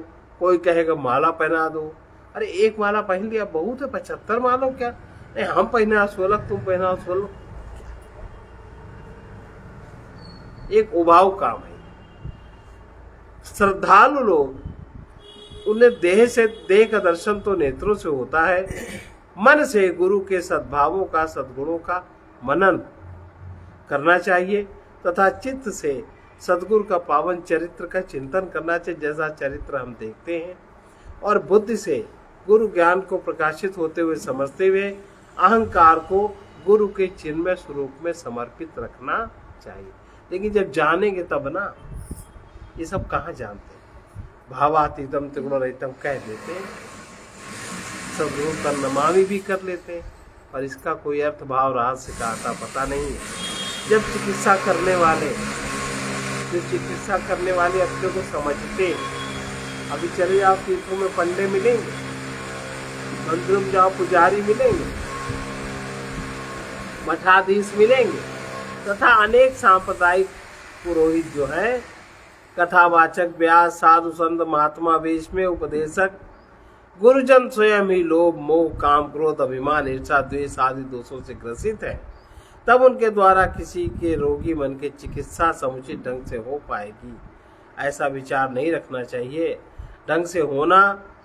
Speaker 1: कोई कहेगा माला पहना दो। अरे एक माला पहन लिया बहुत है, 75 मालो क्या? नहीं, हम पहना 16, तुम पहना 16। एक उबाऊ काम है। श्रद्धालु लोग, उन्हें देह का दर्शन तो नेत्रों से होता है, मन से गुरु के सद्भावों का, सद्गुणों का मनन करना चाहिए तथा चित्त से सद्गुरु का पावन चरित्र का चिंतन करना चाहिए, जैसा चरित्र हम देखते हैं। और बुद्धि से गुरु ज्ञान को प्रकाशित होते हुए समझते हुए अहंकार को गुरु के चिन्मय स्वरूप में समर्पित रखना चाहिए। लेकिन जब जानेंगे तब ना, ये सब कहाँ जानते हैं। भावातीतम त्रिगुण रहितम कह देते हैं, सदगुरु का नमामि भी कर लेते हैं, और इसका कोई अर्थ भाव रहस्य का आता पता नहीं है। जब चिकित्सा करने वाले अपने को समझते हैं, अभी चले जाओ तीर्थों में पंडे मिलेंगे, मंदिरों में जाओ पुजारी मिलेंगे, मठाधीश मिलेंगे, तथा अनेक सांप्रदायिक पुरोहित जो है, कथावाचक, व्यास, साधु संत, महात्मा वेश में उपदेशक, गुरुजन स्वयं ही लोभ, मोह, काम, क्रोध, अभिमान, ईर्षा, द्वेष आदि दोषों से ग्रसित है, तब उनके द्वारा किसी के रोगी मन की चिकित्सा समुचित ढंग से हो पाएगी, ऐसा विचार नहीं रखना चाहिए। ढंग से होना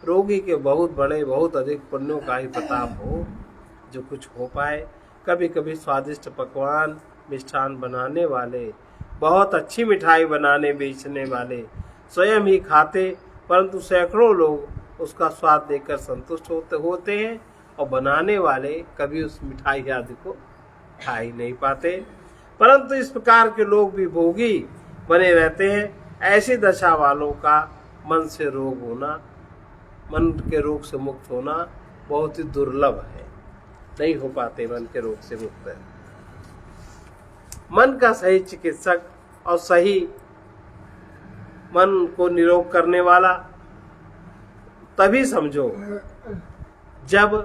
Speaker 1: रोगी के बहुत बड़े, बहुत अधिक पुण्यों का ही प्रताप हो जो कुछ हो पाए। कभी कभी स्वादिष्ट पकवान, मिष्ठान बनाने वाले, बहुत अच्छी मिठाई बनाने बेचने वाले स्वयं ही खाते, परंतु सैकड़ों लोग उसका स्वाद देखकर संतुष्ट होते हैं, और बनाने वाले कभी उस मिठाई आदि को खा ही नहीं पाते। परंतु इस प्रकार के लोग भी भोगी बने रहते हैं। ऐसी दशा वालों का मन से रोग होना, मन के रोग से मुक्त होना बहुत ही दुर्लभ है, नहीं हो पाते मन के रोग से मुक्त है। मन का सही चिकित्सक और सही मन को निरोग करने वाला तभी समझो जब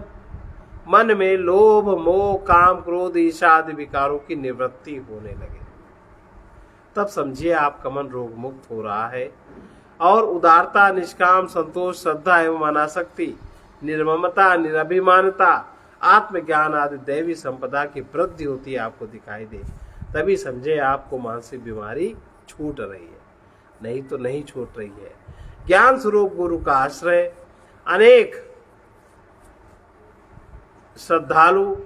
Speaker 1: मन में लोभ, मोह, काम, क्रोध, ईर्ष्या आदि विकारों की निवृत्ति होने लगे, तब समझिए आपका मन रोग मुक्त हो रहा है। और उदारता, निष्काम, संतोष, श्रद्धा एवं अनासक्ति, निर्ममता, निरभिमानता, आत्मज्ञान आदि दैवी संपदा की वृद्धि होती है आपको दिखाई दे, तभी समझे आपको मानसिक बीमारी छूट रही है, नहीं तो नहीं छूट रही है। ज्ञान स्वरूप गुरु का आश्रय अनेक श्रद्धालु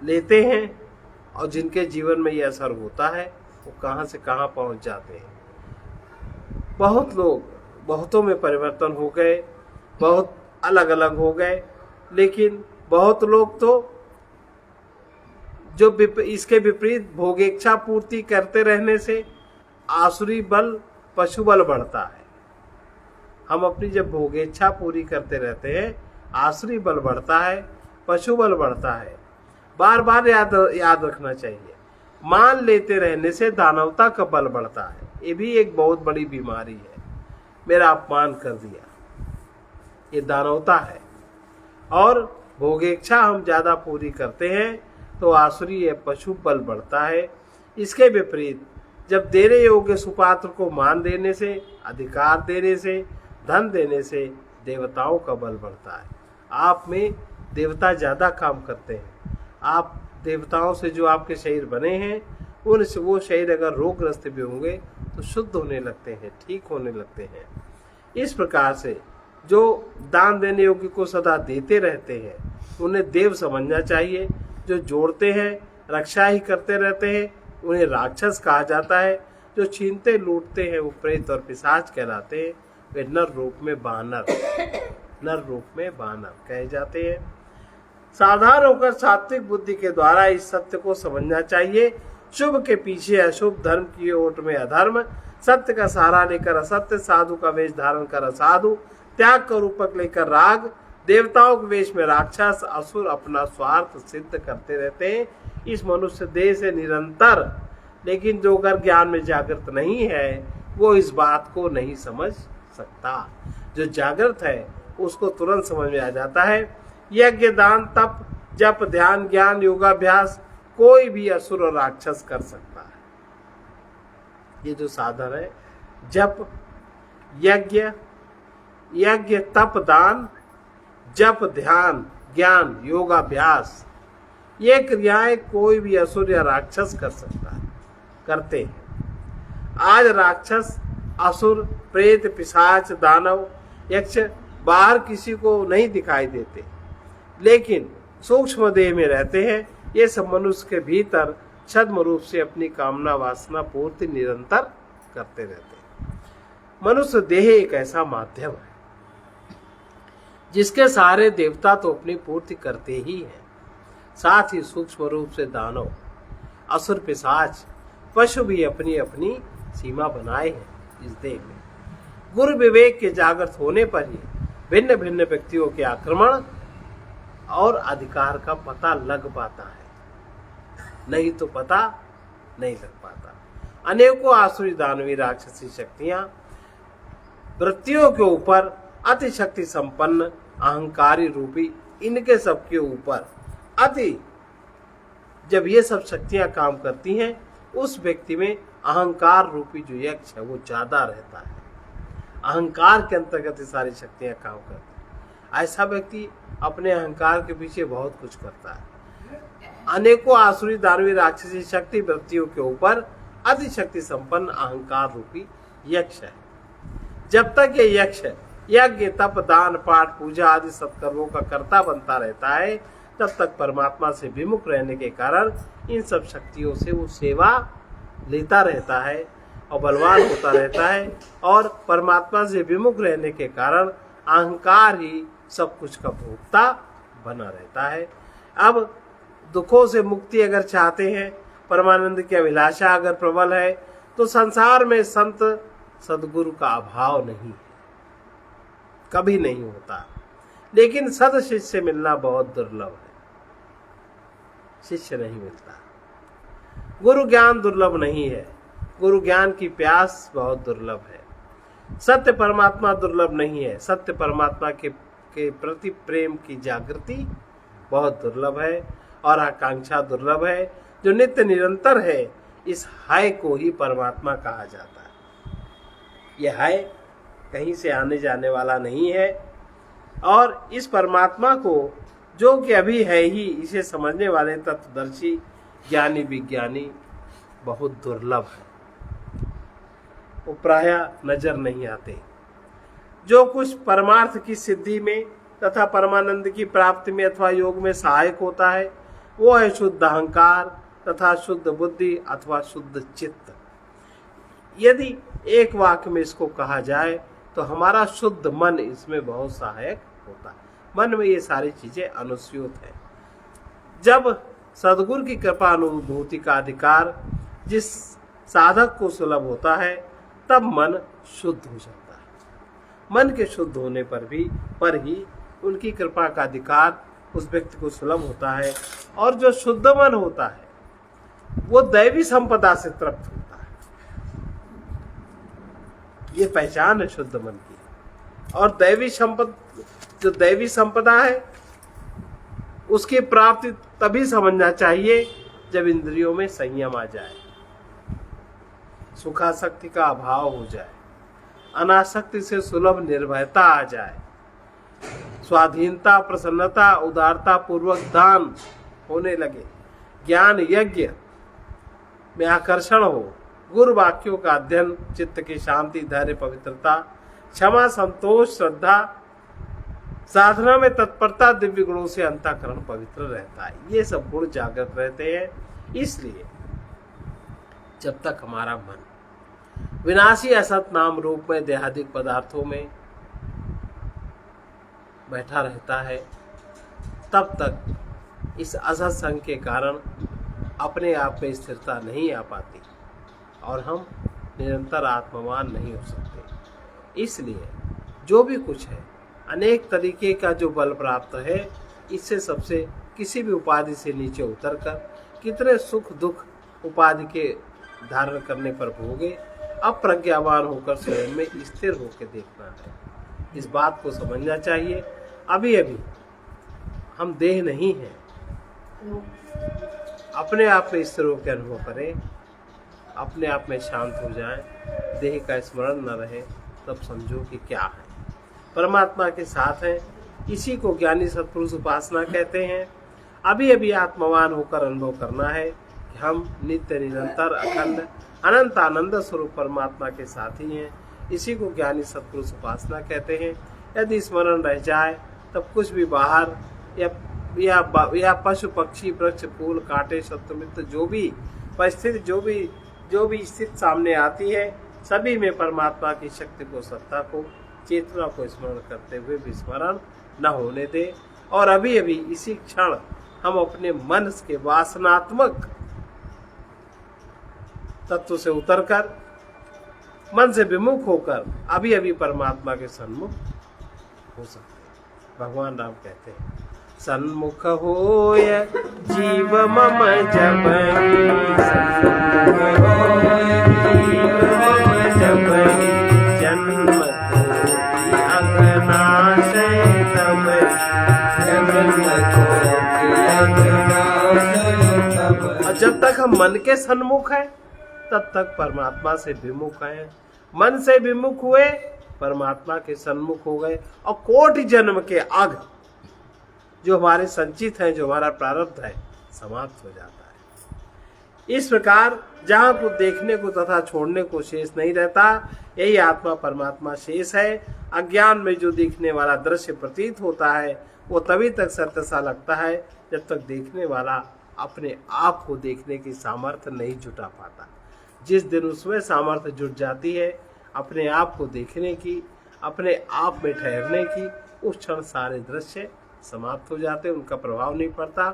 Speaker 1: लेते हैं और जिनके जीवन में यह असर होता है वो कहां से कहां पहुंच जाते हैं। बहुत लोग बहुतों में परिवर्तन हो गए, बहुत अलग अलग हो गए, लेकिन बहुत लोग तो जो इसके विपरीत भोगेच्छा पूर्ति करते रहने से आसुरी बल, पशु बल बढ़ता है। हम अपनी जब भोगेच्छा पूरी करते रहते हैं आसुरी बल बढ़ता है, पशु बल बढ़ता है। बार बार याद रखना चाहिए, मान लेते रहने से दानवता का बल बढ़ता है। ये भी एक बहुत बड़ी बीमारी है, मेरा अपमान कर दिया, ये दानवता है। और भोगेच्छा हम ज्यादा पूरी करते हैं तो आसुरी या पशु बल बढ़ता है। इसके विपरीत जब देने योग्य सुपात्र को मान देने से, अधिकार देने से, धन देने से देवताओं का बल बढ़ता है। आप में देवता ज्यादा काम करते हैं। आप देवताओं से जो आपके शरीर बने हैं उनसे वो शरीर अगर रोगग्रस्त भी होंगे तो शुद्ध होने लगते हैं, ठीक होने लगते हैं। इस प्रकार से जो दान देने योग्य को सदा देते रहते हैं उन्हें देव समझना चाहिए। जो जोड़ते हैं, रक्षा ही करते रहते हैं, उन्हें राक्षस कहा जाता है। जो छीनते लूटते हैं वो प्रेत और पिशाच कहलाते हैं। वे नर रूप में बानर कहे जाते हैं। साधारण होकर सात्विक बुद्धि के द्वारा इस सत्य को समझना चाहिए। शुभ के पीछे अशुभ, धर्म की ओट में अधर्म, सत्य का सहारा लेकर असत्य, साधु का वेश धारण कर असाधु, त्याग का रूपक लेकर राग, देवताओं के वेश में राक्षस, असुर अपना स्वार्थ सिद्ध करते रहते हैं इस मनुष्य देह से निरंतर। लेकिन जो अगर ज्ञान में जागृत नहीं है वो इस बात को नहीं समझ सकता। जो जागृत है उसको तुरंत समझ में आ जाता है। यज्ञ, दान, तप, जप, ध्यान, ज्ञान, योगाभ्यास कोई भी असुर और राक्षस कर सकता है। ये जो साधन है, जप, यज्ञ, तप, दान, जप, ध्यान, ज्ञान, योगाभ्यास, ये क्रियाएं कोई भी असुर या राक्षस कर सकता है, करते हैं। आज राक्षस, असुर, प्रेत, पिशाच, दानव, यक्ष बाहर किसी को नहीं दिखाई देते, लेकिन सूक्ष्म देह में रहते हैं। ये सब मनुष्य के भीतर छद्म रूप से अपनी कामना वासना पूर्ति निरंतर करते रहते हैं। मनुष्य देह एक ऐसा माध्यम है जिसके सारे देवता तो अपनी पूर्ति करते ही हैं, साथ ही सूक्ष्म रूप से दानव, असुर, पिशाच, पशु भी अपनी अपनी सीमा बनाए हैं इस देह में। गुरु विवेक के जागृत होने पर ही भिन्न भिन्न व्यक्तियों के आक्रमण और अधिकार का पता लग पाता है, नहीं तो पता नहीं लग पाता। अनेकों आसुरी, दानवी, राक्षसी शक्तियां वृत्तियों के ऊपर अति शक्ति संपन्न अहंकारी रूपी इनके सबके ऊपर जब ये सब शक्तियां काम करती हैं उस व्यक्ति में अहंकार रूपी जो यक्ष है वो ज्यादा रहता है। अहंकार के अंतर्गत ये सारी शक्तियां काम करती हैं। ऐसा व्यक्ति अपने अहंकार के पीछे बहुत कुछ करता है। अनेकों आसुरी, दानवी, राक्षसी शक्ति वृत्तियों के ऊपर अति शक्ति संपन्न अहंकार रूपी यक्ष है। जब तक ये यक्ष यज्ञ, तप, दान, पाठ, पूजा आदि सत्कर्मों का कर्ता बनता रहता है तब तक परमात्मा से विमुख रहने के कारण इन सब शक्तियों से वो सेवा लेता रहता है और बलवान होता रहता है। और परमात्मा से विमुख रहने के कारण अहंकार ही सब कुछ का भोक्ता बना रहता है। अब दुखों से मुक्ति अगर चाहते हैं, परमानंद की अभिलाषा अगर प्रबल है तो संसार में संत सदगुरु का अभाव नहीं है, कभी नहीं होता। लेकिन सद शिष्य मिलना बहुत दुर्लभ है, शिष्य नहीं मिलता। गुरु ज्ञान दुर्लभ नहीं है, गुरु ज्ञान की प्यास बहुत दुर्लभ है। सत्य परमात्मा दुर्लभ नहीं है, सत्य परमात्मा के प्रति प्रेम की जागृति बहुत दुर्लभ है और आकांक्षा दुर्लभ है। जो नित्य निरंतर है, इस हाय को ही परमात्मा कहा जाता है। यह है, कहीं से आने जाने वाला नहीं है। और इस परमात्मा को जो कि अभी है ही, इसे समझने वाले तत्वदर्शी ज्ञानी विज्ञानी बहुत दुर्लभ है, वो प्रायः नजर नहीं आते। जो कुछ परमार्थ की सिद्धि में तथा परमानंद की प्राप्ति में अथवा योग में सहायक होता है, वो है शुद्ध अहंकार तथा शुद्ध बुद्धि अथवा शुद्ध चित्त। यदि एक वाक्य में इसको कहा जाए तो हमारा शुद्ध मन इसमें बहुत सहायक होता है। मन में ये सारी चीजें अनुस्यूत है। जब सदगुरु की कृपा अनुभूति का अधिकार जिस साधक को सुलभ होता है, तब मन शुद्ध हो जाता है। मन के शुद्ध होने पर ही उनकी कृपा का अधिकार उस व्यक्ति को सुलभ होता है। और जो शुद्ध मन होता है वो दैवी संपदा से तृप्त होता है। ये पहचान है शुद्ध मन की। और जो दैवी संपदा है उसकी प्राप्ति तभी समझना चाहिए जब इंद्रियों में संयम आ जाए, सुखासक्ति का अभाव हो जाए, अनासक्ति से सुलभ निर्भयता आ जाए, स्वाधीनता, प्रसन्नता, उदारता पूर्वक दान होने लगे, ज्ञान यज्ञ में आकर्षण हो, गुरु वाक्यों का अध्ययन, चित्त की शांति, धैर्य, पवित्रता, क्षमा, संतोष, श्रद्धा, साधना में तत्परता, दिव्य गुणों से अंतःकरण पवित्र रहता है। ये सब गुण जागृत रहते हैं। इसलिए जब तक हमारा मन विनाशी असत नाम रूप में देहादिक पदार्थों में बैठा रहता है, तब तक इस असत संग के कारण अपने आप में स्थिरता नहीं आ पाती और हम निरंतर आत्मवान नहीं हो सकते। इसलिए जो भी कुछ है, अनेक तरीके का जो बल प्राप्त है, इससे सबसे किसी भी उपाधि से नीचे उतरकर कितने सुख दुख उपाधि के धारण करने पर भोगे, अप्रज्ञावान होकर स्वयं में स्थिर होकर देखना है। इस बात को समझना चाहिए। अभी अभी हम देह नहीं हैं, अपने आप में स्थिर होकर अनुभव करें, अपने आप में शांत हो जाएं, देह का स्मरण न रहे, तब समझो कि क्या है, परमात्मा के साथ है। इसी को ज्ञानी सत्पुरुष उपासना कहते हैं। अभी अभी आत्मवान होकर अनुभव करना है कि हम नित्य निरंतर अखंड अनंत आनंद स्वरूप परमात्मा के साथ ही हैं। इसी को ज्ञानी सत्पुरुष उपासना कहते हैं। यदि स्मरण रह जाए तब कुछ भी बाहर या पशु पक्षी वृक्ष फूल कांटे शत्रु मित्र जो भी परिस्थिति जो भी स्थिति सामने आती है, सभी में परमात्मा की शक्ति को, सत्ता को, चेतना को स्मरण करते हुए विस्मरण न होने दे। और अभी अभी इसी क्षण हम अपने मन के वासनात्मक तत्व से उतरकर मन से विमुख होकर अभी अभी परमात्मा के सन्मुख हो सकते हैं। भगवान राम कहते हैं, सन्मुख होय जीव मम जबहि, सन्मुख होय जीव मम जबहि, जन्म कोटि अगनाशय तबहि, जन्म कोटि अगनाशय तबहि। और जब तक हम मन के सन्मुख हैं तब तक परमात्मा से विमुख हैं। मन से विमुख हुए, परमात्मा के सन्मुख हो गए और कोटि जन्म के अघ जो हमारे संचित हैं, जो हमारा प्रारब्ध है, समाप्त हो जाता है। इस प्रकार जहाँ कुछ देखने को तथा छोड़ने को शेष नहीं रहता, यही आत्मा परमात्मा शेष है। अज्ञान में जो दिखने वाला दृश्य प्रतीत होता है वो तभी तक सत्य सा लगता है जब तक देखने वाला अपने आप को देखने की सामर्थ्य नहीं जुटा पाता। जिस दिन उसमें सामर्थ्य जुट जाती है अपने आप को देखने की, अपने आप में ठहरने की, उस क्षण सारे दृश्य समाप्त हो जाते, उनका प्रभाव नहीं पड़ता।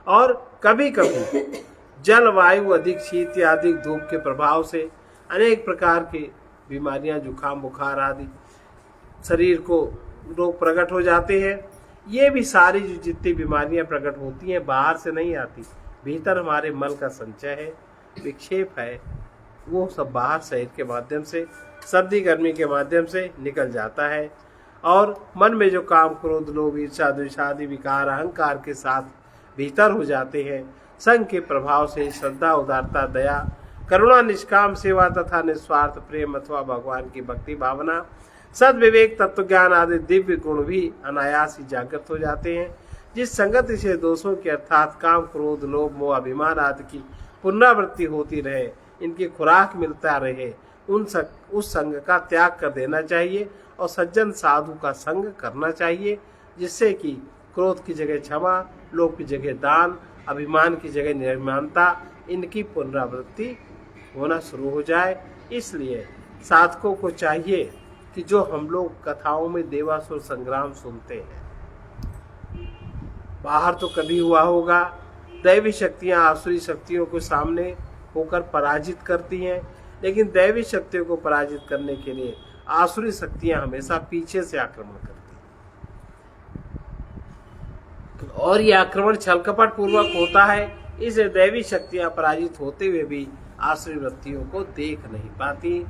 Speaker 1: और कभी कभी जलवायु अधिक शीत या अधिक धूप के प्रभाव से अनेक प्रकार की बीमारियां, जुकाम बुखार आदि शरीर को रोग प्रकट हो जाते हैं। ये भी सारी जो जितनी बीमारियां प्रकट होती हैं बाहर से नहीं आती, भीतर हमारे मल का संचय है, विक्षेप है, वो सब बाहर शरीर के माध्यम से, सर्दी गर्मी के माध्यम से निकल जाता है। और मन में जो काम क्रोध लोभ ईर्षा द्वेषादि विकार अहंकार के साथ भीतर हो जाते हैं, संग के प्रभाव से श्रद्धा उदारता दया करुणा, निष्काम सेवा तथा निस्वार्थ प्रेम अथवा भगवान की भक्ति भावना, सद्विवेक, तत्व ज्ञान आदि दिव्य गुण भी अनायास ही जागृत हो जाते हैं। जिस संगति से दोषों के अर्थात काम, क्रोध, लोभ, मोह, अभिमान आदि की पुनरावृत्ति होती रहे, इनकी खुराक मिलता रहे, उस संग का त्याग कर देना चाहिए और सज्जन साधु का संग करना चाहिए, जिससे कि क्रोध की जगह क्षमा, लोभ की जगह दान, अभिमान की जगह निर्माणता, इनकी पुनरावृत्ति होना शुरू हो जाए। इसलिए साधकों को चाहिए कि जो हम लोग कथाओं में देवासुर संग्राम सुनते हैं, बाहर तो कभी हुआ होगा, दैवी शक्तियां आसुरी शक्तियों को सामने होकर पराजित करती हैं, लेकिन दैवी शक्तियों को पराजित करने के लिए आसुरी शक्तियां हमेशा पीछे से आक्रमण करती हैं और यह आक्रमण छलकपट पूर्वक होता है। इसलिए दैवी शक्तियां पराजित होते हुए भी आसुरी वृत्तियों को देख नहीं पाती।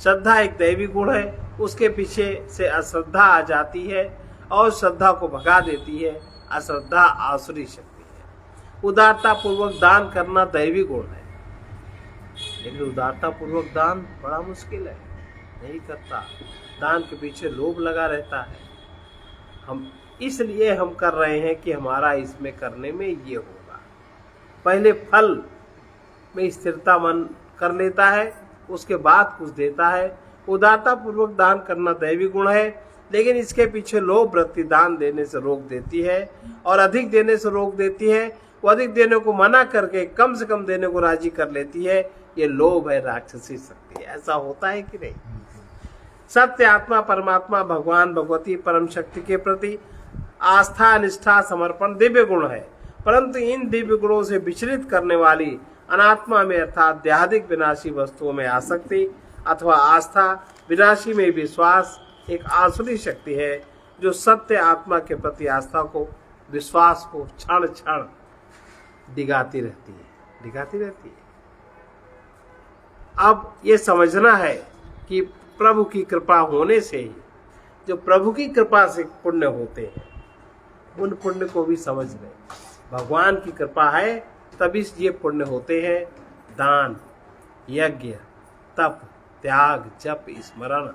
Speaker 1: श्रद्धा एक दैवी गुण है, उसके पीछे से अश्रद्धा आ जाती है और श्रद्धा को भगा देती है। अश्रद्धा आसुरी शक्ति है। उदारता पूर्वक दान करना दैवी गुण है, लेकिन उदारता पूर्वक दान बड़ा मुश्किल है, नहीं करता। दान के पीछे लोभ लगा रहता है। हम इसलिए हम कर रहे हैं कि हमारा इसमें करने में ये होगा। पहले फल में स्थिरता मन कर लेता है, उसके बाद कुछ देता है। उदारता पूर्वक दान करना दैवी गुण है, लेकिन इसके पीछे लोभ वृत्ति दान देने से रोक देती है और अधिक देने से रोक देती है। वो अधिक देने को मना करके कम से कम देने को राजी कर लेती है। ये लोभ है, राक्षसी शक्ति। ऐसा होता है कि नहीं? सत्य, आत्मा, परमात्मा, भगवान, भगवती, परम शक्ति के प्रति आस्था, निष्ठा, समर्पण दिव्य गुण है, परंतु इन दिव्य गुणों से विचलित करने वाली अनात्मा में अर्थात देहादिक विनाशी वस्तुओं में आसक्ति अथवा आस्था, विनाशी में विश्वास एक आसुरी शक्ति है, जो सत्य आत्मा के प्रति आस्था को, विश्वास को क्षण क्षण डिगाती रहती है। अब ये समझना है कि प्रभु की कृपा होने से ही जो प्रभु की कृपा से पुण्य होते हैं, उन पुण्य को भी समझ लें। भगवान की कृपा है तभी ये पुण्य होते हैं। दान, यज्ञ, तप, त्याग, जप, स्मरण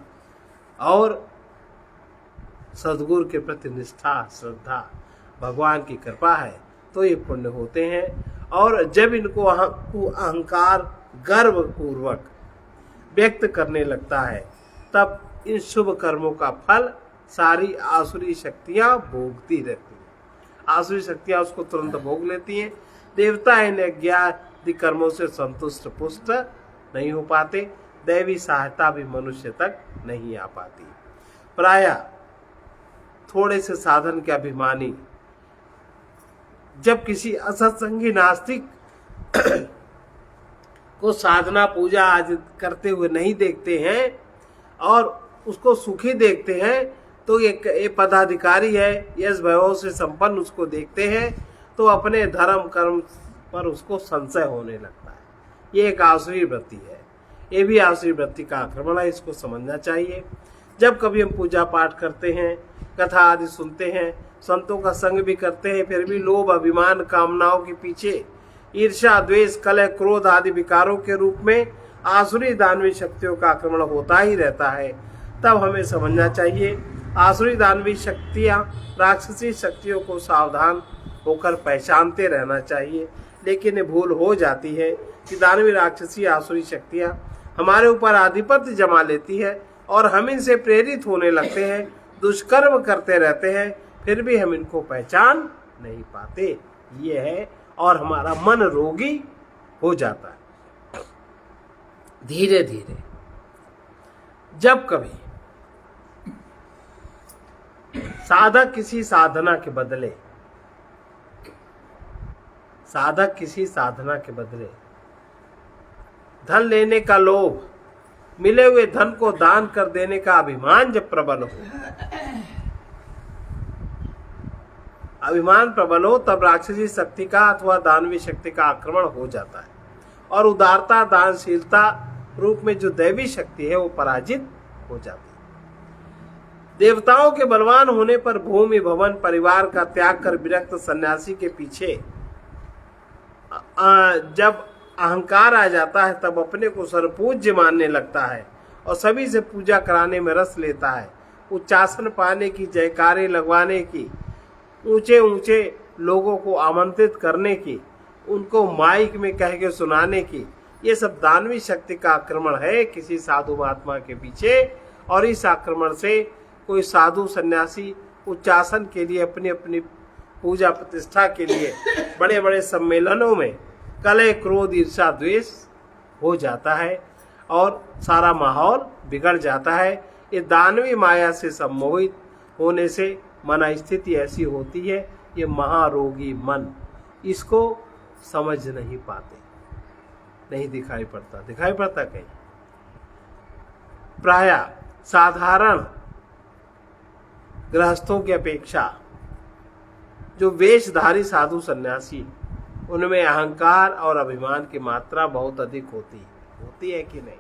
Speaker 1: और सद्गुरु के प्रति निष्ठा, श्रद्धा, भगवान की कृपा है तो ये पुण्य होते हैं। और जब इनको अहंकार गर्व पूर्वक व्यक्त करने लगता है, तब इन शुभ कर्मों का फल सारी आसुरी शक्तियां भोगती रहती हैं। आसुरी शक्तियां उसको तुरंत भोग लेती हैं। देवता इन यज्ञादि कर्मों से संतुष्ट पुष्ट नहीं हो पाते। दैवी सहायता भी मनुष्य तक नहीं आ पाती। प्रायः थोड़े से साधन के अभिमानी जब किसी असत्संगी नास्तिक को साधना पूजा आदि करते हुए नहीं देखते हैं और उसको सुखी देखते हैं, तो ये पदाधिकारी है, यश वैभव से संपन्न उसको देखते हैं तो अपने धर्म कर्म पर उसको संशय होने लगता है। ये एक आसुरी वृत्ति है। ये भी आसुरी वृत्ति का आक्रमण है, इसको समझना चाहिए। जब कभी हम पूजा पाठ करते हैं, कथा आदि सुनते हैं, संतों का संग भी करते हैं, फिर भी लोभ, अभिमान, कामनाओं के पीछे ईर्ष्या, द्वेष, कलह, क्रोध आदि विकारों के रूप में आसुरी दानवी शक्तियों का आक्रमण होता ही रहता है, तब हमें समझना चाहिए आसुरी दानवी शक्तियां राक्षसी शक्तियों को सावधान होकर पहचानते रहना चाहिए। लेकिन ये भूल हो जाती है कि दानवी, राक्षसी, आसुरी शक्तियां हमारे ऊपर आधिपत्य जमा लेती है और हम इनसे प्रेरित होने लगते हैं, दुष्कर्म करते रहते हैं, फिर भी हम इनको पहचान नहीं पाते। ये है, और हमारा मन रोगी हो जाता है। धीरे धीरे जब कभी साधक किसी साधना के बदले धन लेने का लोभ, मिले हुए धन को दान कर देने का अभिमान जब प्रबल हो, तब राक्षसी शक्ति का अथवा दानवी शक्ति का आक्रमण हो जाता है और उदारता, दानशीलता रूप में जो दैवी शक्ति है वो पराजित हो जाती है। देवताओं के बलवान होने पर भूमि, भवन, परिवार का त्याग कर विरक्त सन्यासी के पीछे जब अहंकार आ जाता है तब अपने को सर्वपूज्य मानने लगता है और सभी से पूजा कराने में रस लेता है। उच्चासन पाने की, जयकारे लगवाने की, ऊंचे ऊंचे लोगों को आमंत्रित करने की, उनको माइक में कह के सुनाने की, ये सब दानवी शक्ति का आक्रमण है किसी साधु महात्मा के पीछे। और इस आक्रमण से कोई साधु सन्यासी उच्चासन के लिए, अपनी अपनी पूजा प्रतिष्ठा के लिए बड़े बड़े सम्मेलनों में कलह, क्रोध, ईर्ष्या, द्वेष हो जाता है और सारा माहौल बिगड़ जाता है। ये दानवी माया से सम्मोहित होने से मन स्थिति ऐसी होती है, ये महारोगी मन इसको समझ नहीं पाते, नहीं दिखाई पड़ता कहीं। प्रायः साधारण गृहस्थों की अपेक्षा जो वेशधारी साधु सन्यासी, उनमें अहंकार और अभिमान की मात्रा बहुत अधिक होती है कि नहीं?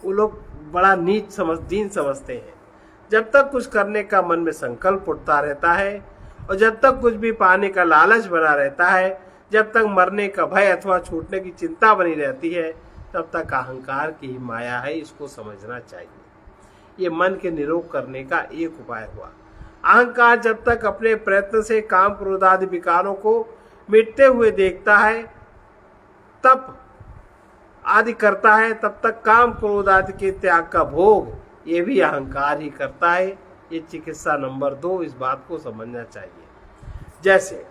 Speaker 1: वो लोग बड़ा दीन समझते हैं। जब तक कुछ करने का मन में संकल्प उठता रहता है और जब तक कुछ भी पाने का लालच बना रहता है, जब तक मरने का भय अथवा छूटने की चिंता बनी रहती है, तब तक अहंकार की ही माया है, इसको समझना चाहिए। ये मन के निरोग करने का एक उपाय हुआ। अहंकार जब तक अपने प्रयत्न से काम, क्रोध आदि विकारों को मिटते हुए देखता है, तब आदि करता है, तब तक काम, क्रोध आदि के त्याग का भोग ये भी अहंकार ही करता है। ये चिकित्सा नंबर 2, इस बात को समझना चाहिए। जैसे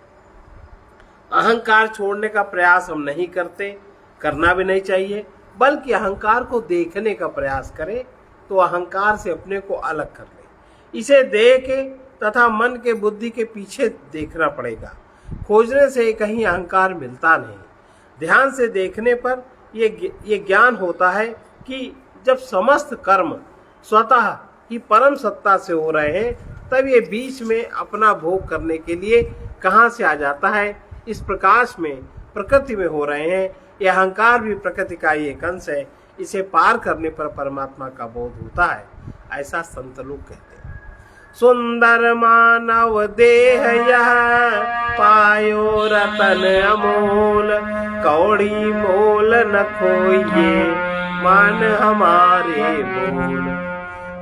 Speaker 1: अहंकार छोड़ने का प्रयास हम नहीं करते, करना भी नहीं चाहिए, बल्कि अहंकार को देखने का प्रयास करें तो अहंकार से अपने को अलग कर ले। इसे देख तथा मन के बुद्धि के पीछे देखना पड़ेगा। खोजने से कहीं अहंकार मिलता नहीं। ध्यान से देखने पर ये ज्ञान होता है कि जब समस्त कर्म स्वतः ही परम सत्ता से हो रहे हैं, तब ये बीच में अपना भोग करने के लिए कहाँ से आ जाता है? इस प्रकाश में प्रकृति में हो रहे हैं। यह अहंकार भी प्रकृति का ही एक अंश है। इसे पार करने पर परमात्मा का बोध होता है, ऐसा संत लोग कहते हैं। सुंदर मानव देह यह पायो रतन अमोल, कौड़ी मोल न खोइए मन हमारे बोल।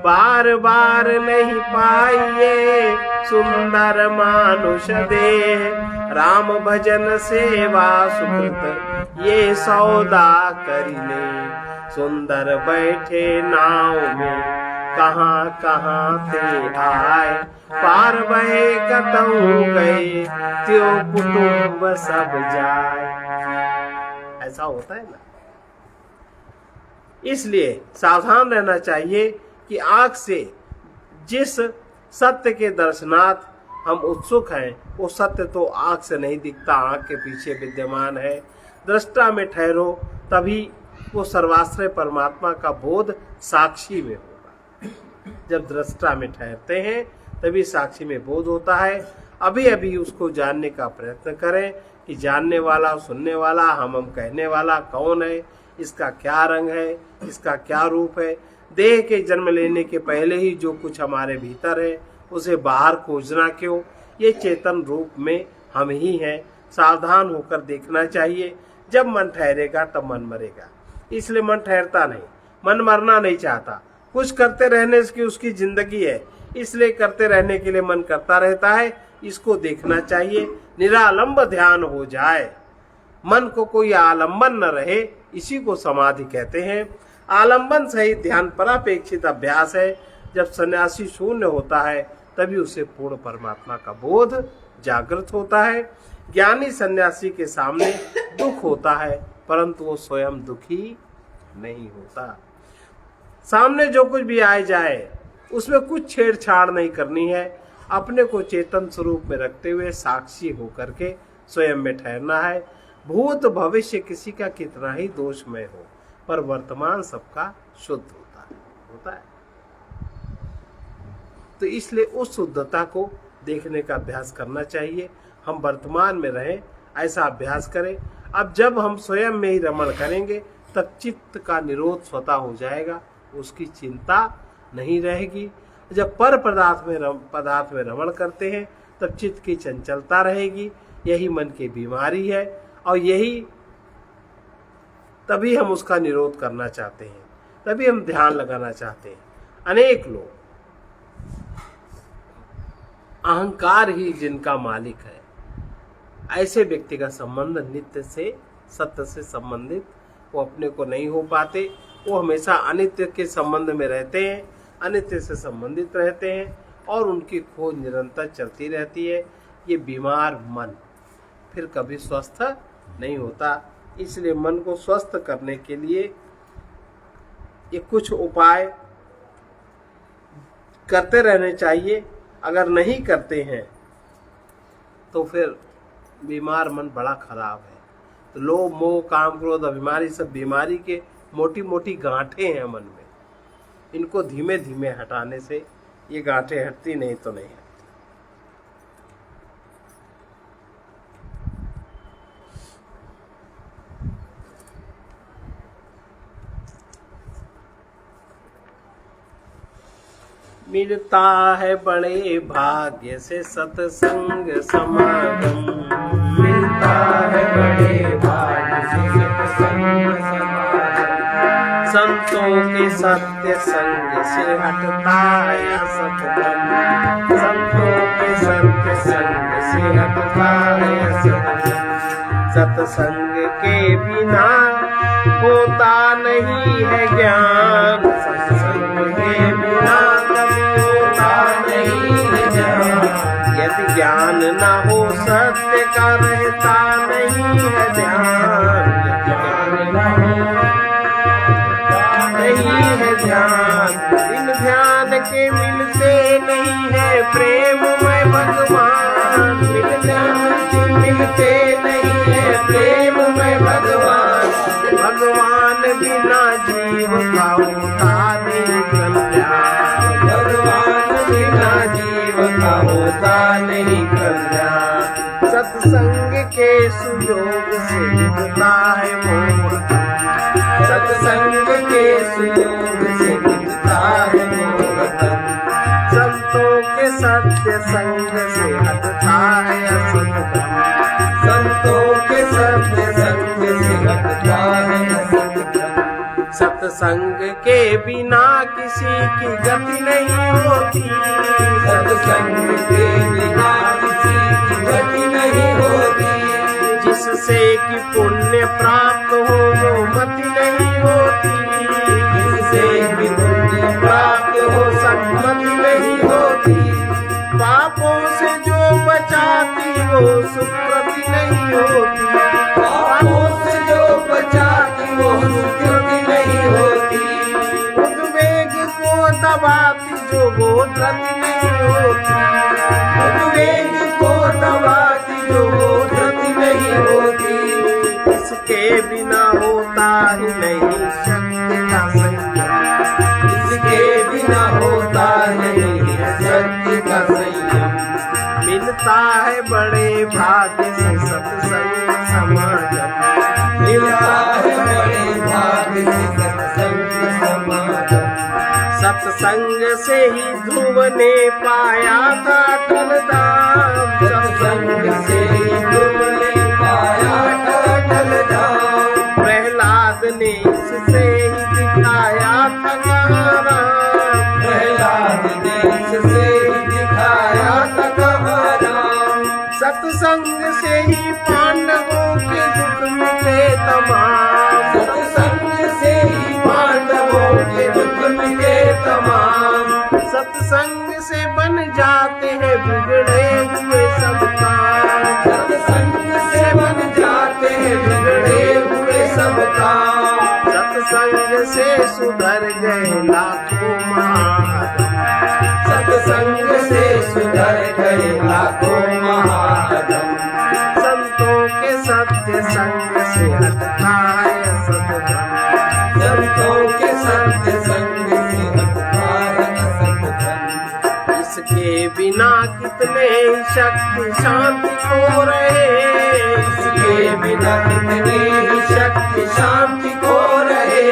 Speaker 1: बार बार नहीं पाइए सुंदर मानुष देह, राम भजन सेवा सुकृत ये सौदा करिने। सुंदर बैठे नाव में कहाँ कहाँ थे आए, पार बहे कतहु गए त्यो कुटुंब सब जाए। ऐसा होता है ना। इसलिए सावधान रहना चाहिए कि आंख से जिस सत्य के दर्शनार्थ हम उत्सुक हैं, वो सत्य तो आंख से नहीं दिखता, आंख के पीछे विद्यमान है। दृष्टा में ठहरो, तभी वो सर्वाश्रय परमात्मा का बोध साक्षी में होगा। जब दृष्टा में ठहरते हैं तभी साक्षी में बोध होता है। अभी अभी उसको जानने का प्रयत्न करें कि जानने वाला, सुनने वाला, हम कहने वाला कौन है, इसका क्या रंग है, इसका क्या रूप है। देह के जन्म लेने के पहले ही जो कुछ हमारे भीतर है उसे बाहर खोजना क्यों? ये चेतन रूप में हम ही हैं। सावधान होकर देखना चाहिए। जब मन ठहरेगा तब मन मरेगा, इसलिए मन ठहरता नहीं। मन मरना नहीं चाहता, कुछ करते रहने की उसकी जिंदगी है, इसलिए करते रहने के लिए मन करता रहता है। इसको देखना चाहिए। निरालंब ध्यान हो जाए, मन को कोई आलंबन न रहे, इसी को समाधि कहते हैं। आलंबन सहित ध्यान परापेक्षित अभ्यास है। जब सन्यासी शून्य होता है तभी उसे पूर्ण परमात्मा का बोध जागृत होता है। ज्ञानी सन्यासी के सामने दुख होता है, परंतु वो स्वयं दुखी नहीं होता। सामने जो कुछ भी आए जाए उसमें कुछ छेड़छाड़ नहीं करनी है। अपने को चेतन स्वरूप में रखते हुए साक्षी होकर के स्वयं में ठहरना है। भूत भविष्य किसी का कितना ही दोषमय हो, पर वर्तमान सबका शुद्ध होता है। तो इसलिए उस शुद्धता को देखने का अभ्यास करना चाहिए। हम वर्तमान में रहें, ऐसा अभ्यास करें। अब जब हम स्वयं में ही रमण करेंगे तब चित्त का निरोध स्वतः हो जाएगा, उसकी चिंता नहीं रहेगी। जब पर पदार्थ में रमण करते हैं तब चित्त की चंचलता रहेगी। यही मन की बीमारी है और यही तभी हम उसका निरोध करना चाहते हैं, तभी हम ध्यान लगाना चाहते हैं। अनेक लोग अहंकार ही जिनका मालिक है, ऐसे व्यक्ति का संबंध नित्य से, सत्य से संबंधित वो अपने को नहीं हो पाते। वो हमेशा अनित्य के संबंध में रहते हैं, अनित्य से संबंधित रहते हैं और उनकी खोज निरंतर चलती रहती है। ये बीमार मन फिर कभी स्वस्थ नहीं होता। इसलिए मन को स्वस्थ करने के लिए ये कुछ उपाय करते रहने चाहिए। अगर नहीं करते हैं तो फिर बीमार मन बड़ा खराब है। तो लोभ, मोह, काम, क्रोध, अभिमान, सब बीमारी के मोटी मोटी गांठें हैं मन में। इनको धीमे धीमे हटाने से ये गांठें हटती, नहीं तो नहीं हटती। मिलता है बड़े भाग्य से सत्संग समागम,
Speaker 2: मिलता है बड़े भाग्य से सत्संग समागम।
Speaker 1: संतों के सत्य संग से हटता है असतगम, संतों के सत्य संग से हटता है असतगम। सत्संग के बिना होता नहीं है ज्ञान, सत्संग के बिना यदि ज्ञान न हो सत्य का रहता नहीं है ध्यान, ज्ञान न हो नहीं है ध्यान। इन ध्यान के मिलते नहीं है प्रेम में भगवान, बिन ध्यान के मिलते नहीं है प्रेम में भगवान। भगवान बिना जीव का होता नहीं कल्याण, भगवान बिना जीव का होता नहीं कल्याण। सत्संग के सुयोग से मिटता है मोह, सत्संग के सुयोग से मिटता है मोह। संतों के सत्य संग से हटता है असतगम, संतों के सत्य संग से हटता है असतगम। सत्संग के बिना किसी की गति नहीं होती, सत्संग के बिना किसी की गति नहीं होती। जिससे कि पुण्य प्राप्त हो वो मति नहीं होती, जिससे कि पुण्य प्राप्त हो सम्मति नहीं होती। पापों से जो बचाती वो सुकृति नहीं होती, पापों से जो बचाती वो सुकृति नहीं होती। उद्वेग को दबाती जो वो धृति नहीं होती, उद्वेग को दबाती जो वो धृति नहीं होती। इसके बिना होता ही नहीं शक्ति का संयम, इसके बिना होता नहीं शक्ति का संयम। मिलता है बड़े भाग्य से सत्संग समागम, मिलता है बड़े भाग्य से सत्संग समागम। सत्संग से ही ध्रुव ने पाया था अटल धाम, सत्संग से ही ध्रुव ने पाया था अटल धाम। प्रहलाद ने इससे ही दिखाया था कहाँ राम, प्रहलाद ने इससे ही दिखाया था कहाँ राम। सत्संग से ही पांडवों के दुख मिटे तमाम, सत्संग से ही पांडवों के दुख मिटे तमाम। सत्संग से बन जाते हैं बिगड़े हुए सब काम, सत्संग से बन जाते हैं बिगड़े हुए सब काम। सत्संग से सुधर गए लाखों महाधम, सत्संग से सुधर गए लाखों महाधम। संतों के सत्य संग से हटता है असतगम, संतों के सत्य संग से हटता है असतगम। इसके बिना कितने ही शक्ति शांति खो रहे, इसके बिना कितने ही शक्ति शांति खो रहे।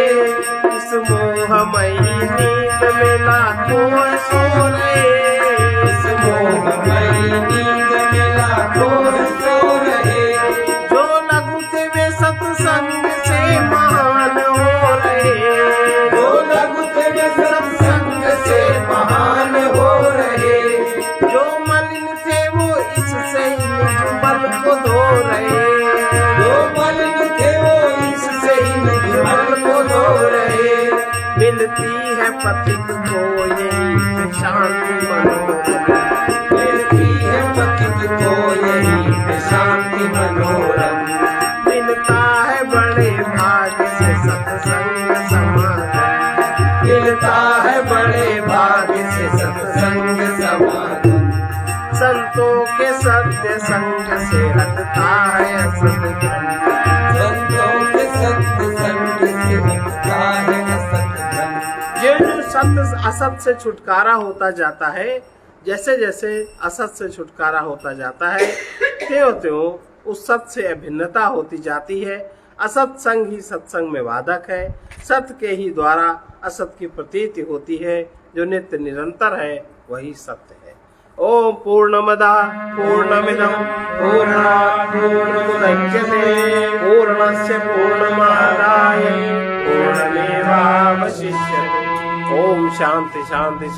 Speaker 1: इस मोहमयी नींद में लाखों सो रहे, इस मोहमयी नींद में लाखों सो रहे। जो लघु थे वे सत्संग से महा पथिक को यही शांति मनोरम।
Speaker 2: मिलती है पथिक को यही शांति मनोरम।
Speaker 1: मिलता है बड़े भाग्य से सत्संग समागम।
Speaker 2: मिलता है बड़े भाग्य से सत्संग समागम।
Speaker 1: संतों के सत्य संग से हटता है असत भ्रम।
Speaker 2: संतों के सत्य संग से हटता है असत भ्रम।
Speaker 1: जो सत्य असत से छुटकारा होता जाता है, जैसे जैसे असत से छुटकारा होता जाता है, त्यों त्यों उस सत से अभिन्नता होती जाती है। असत संग ही सत्संग में बाधक है। सत्य के ही द्वारा असत की प्रतीति होती है। जो नित्य निरंतर है वही सत्य है। ओम पूर्णमदः पूर्णमिदं पूर्णात् पूर्णमुदच्यते पूर्णस्य पूर्णमादाय पूर्णमेवावशिष्यते। ओम शांति शांति शांति।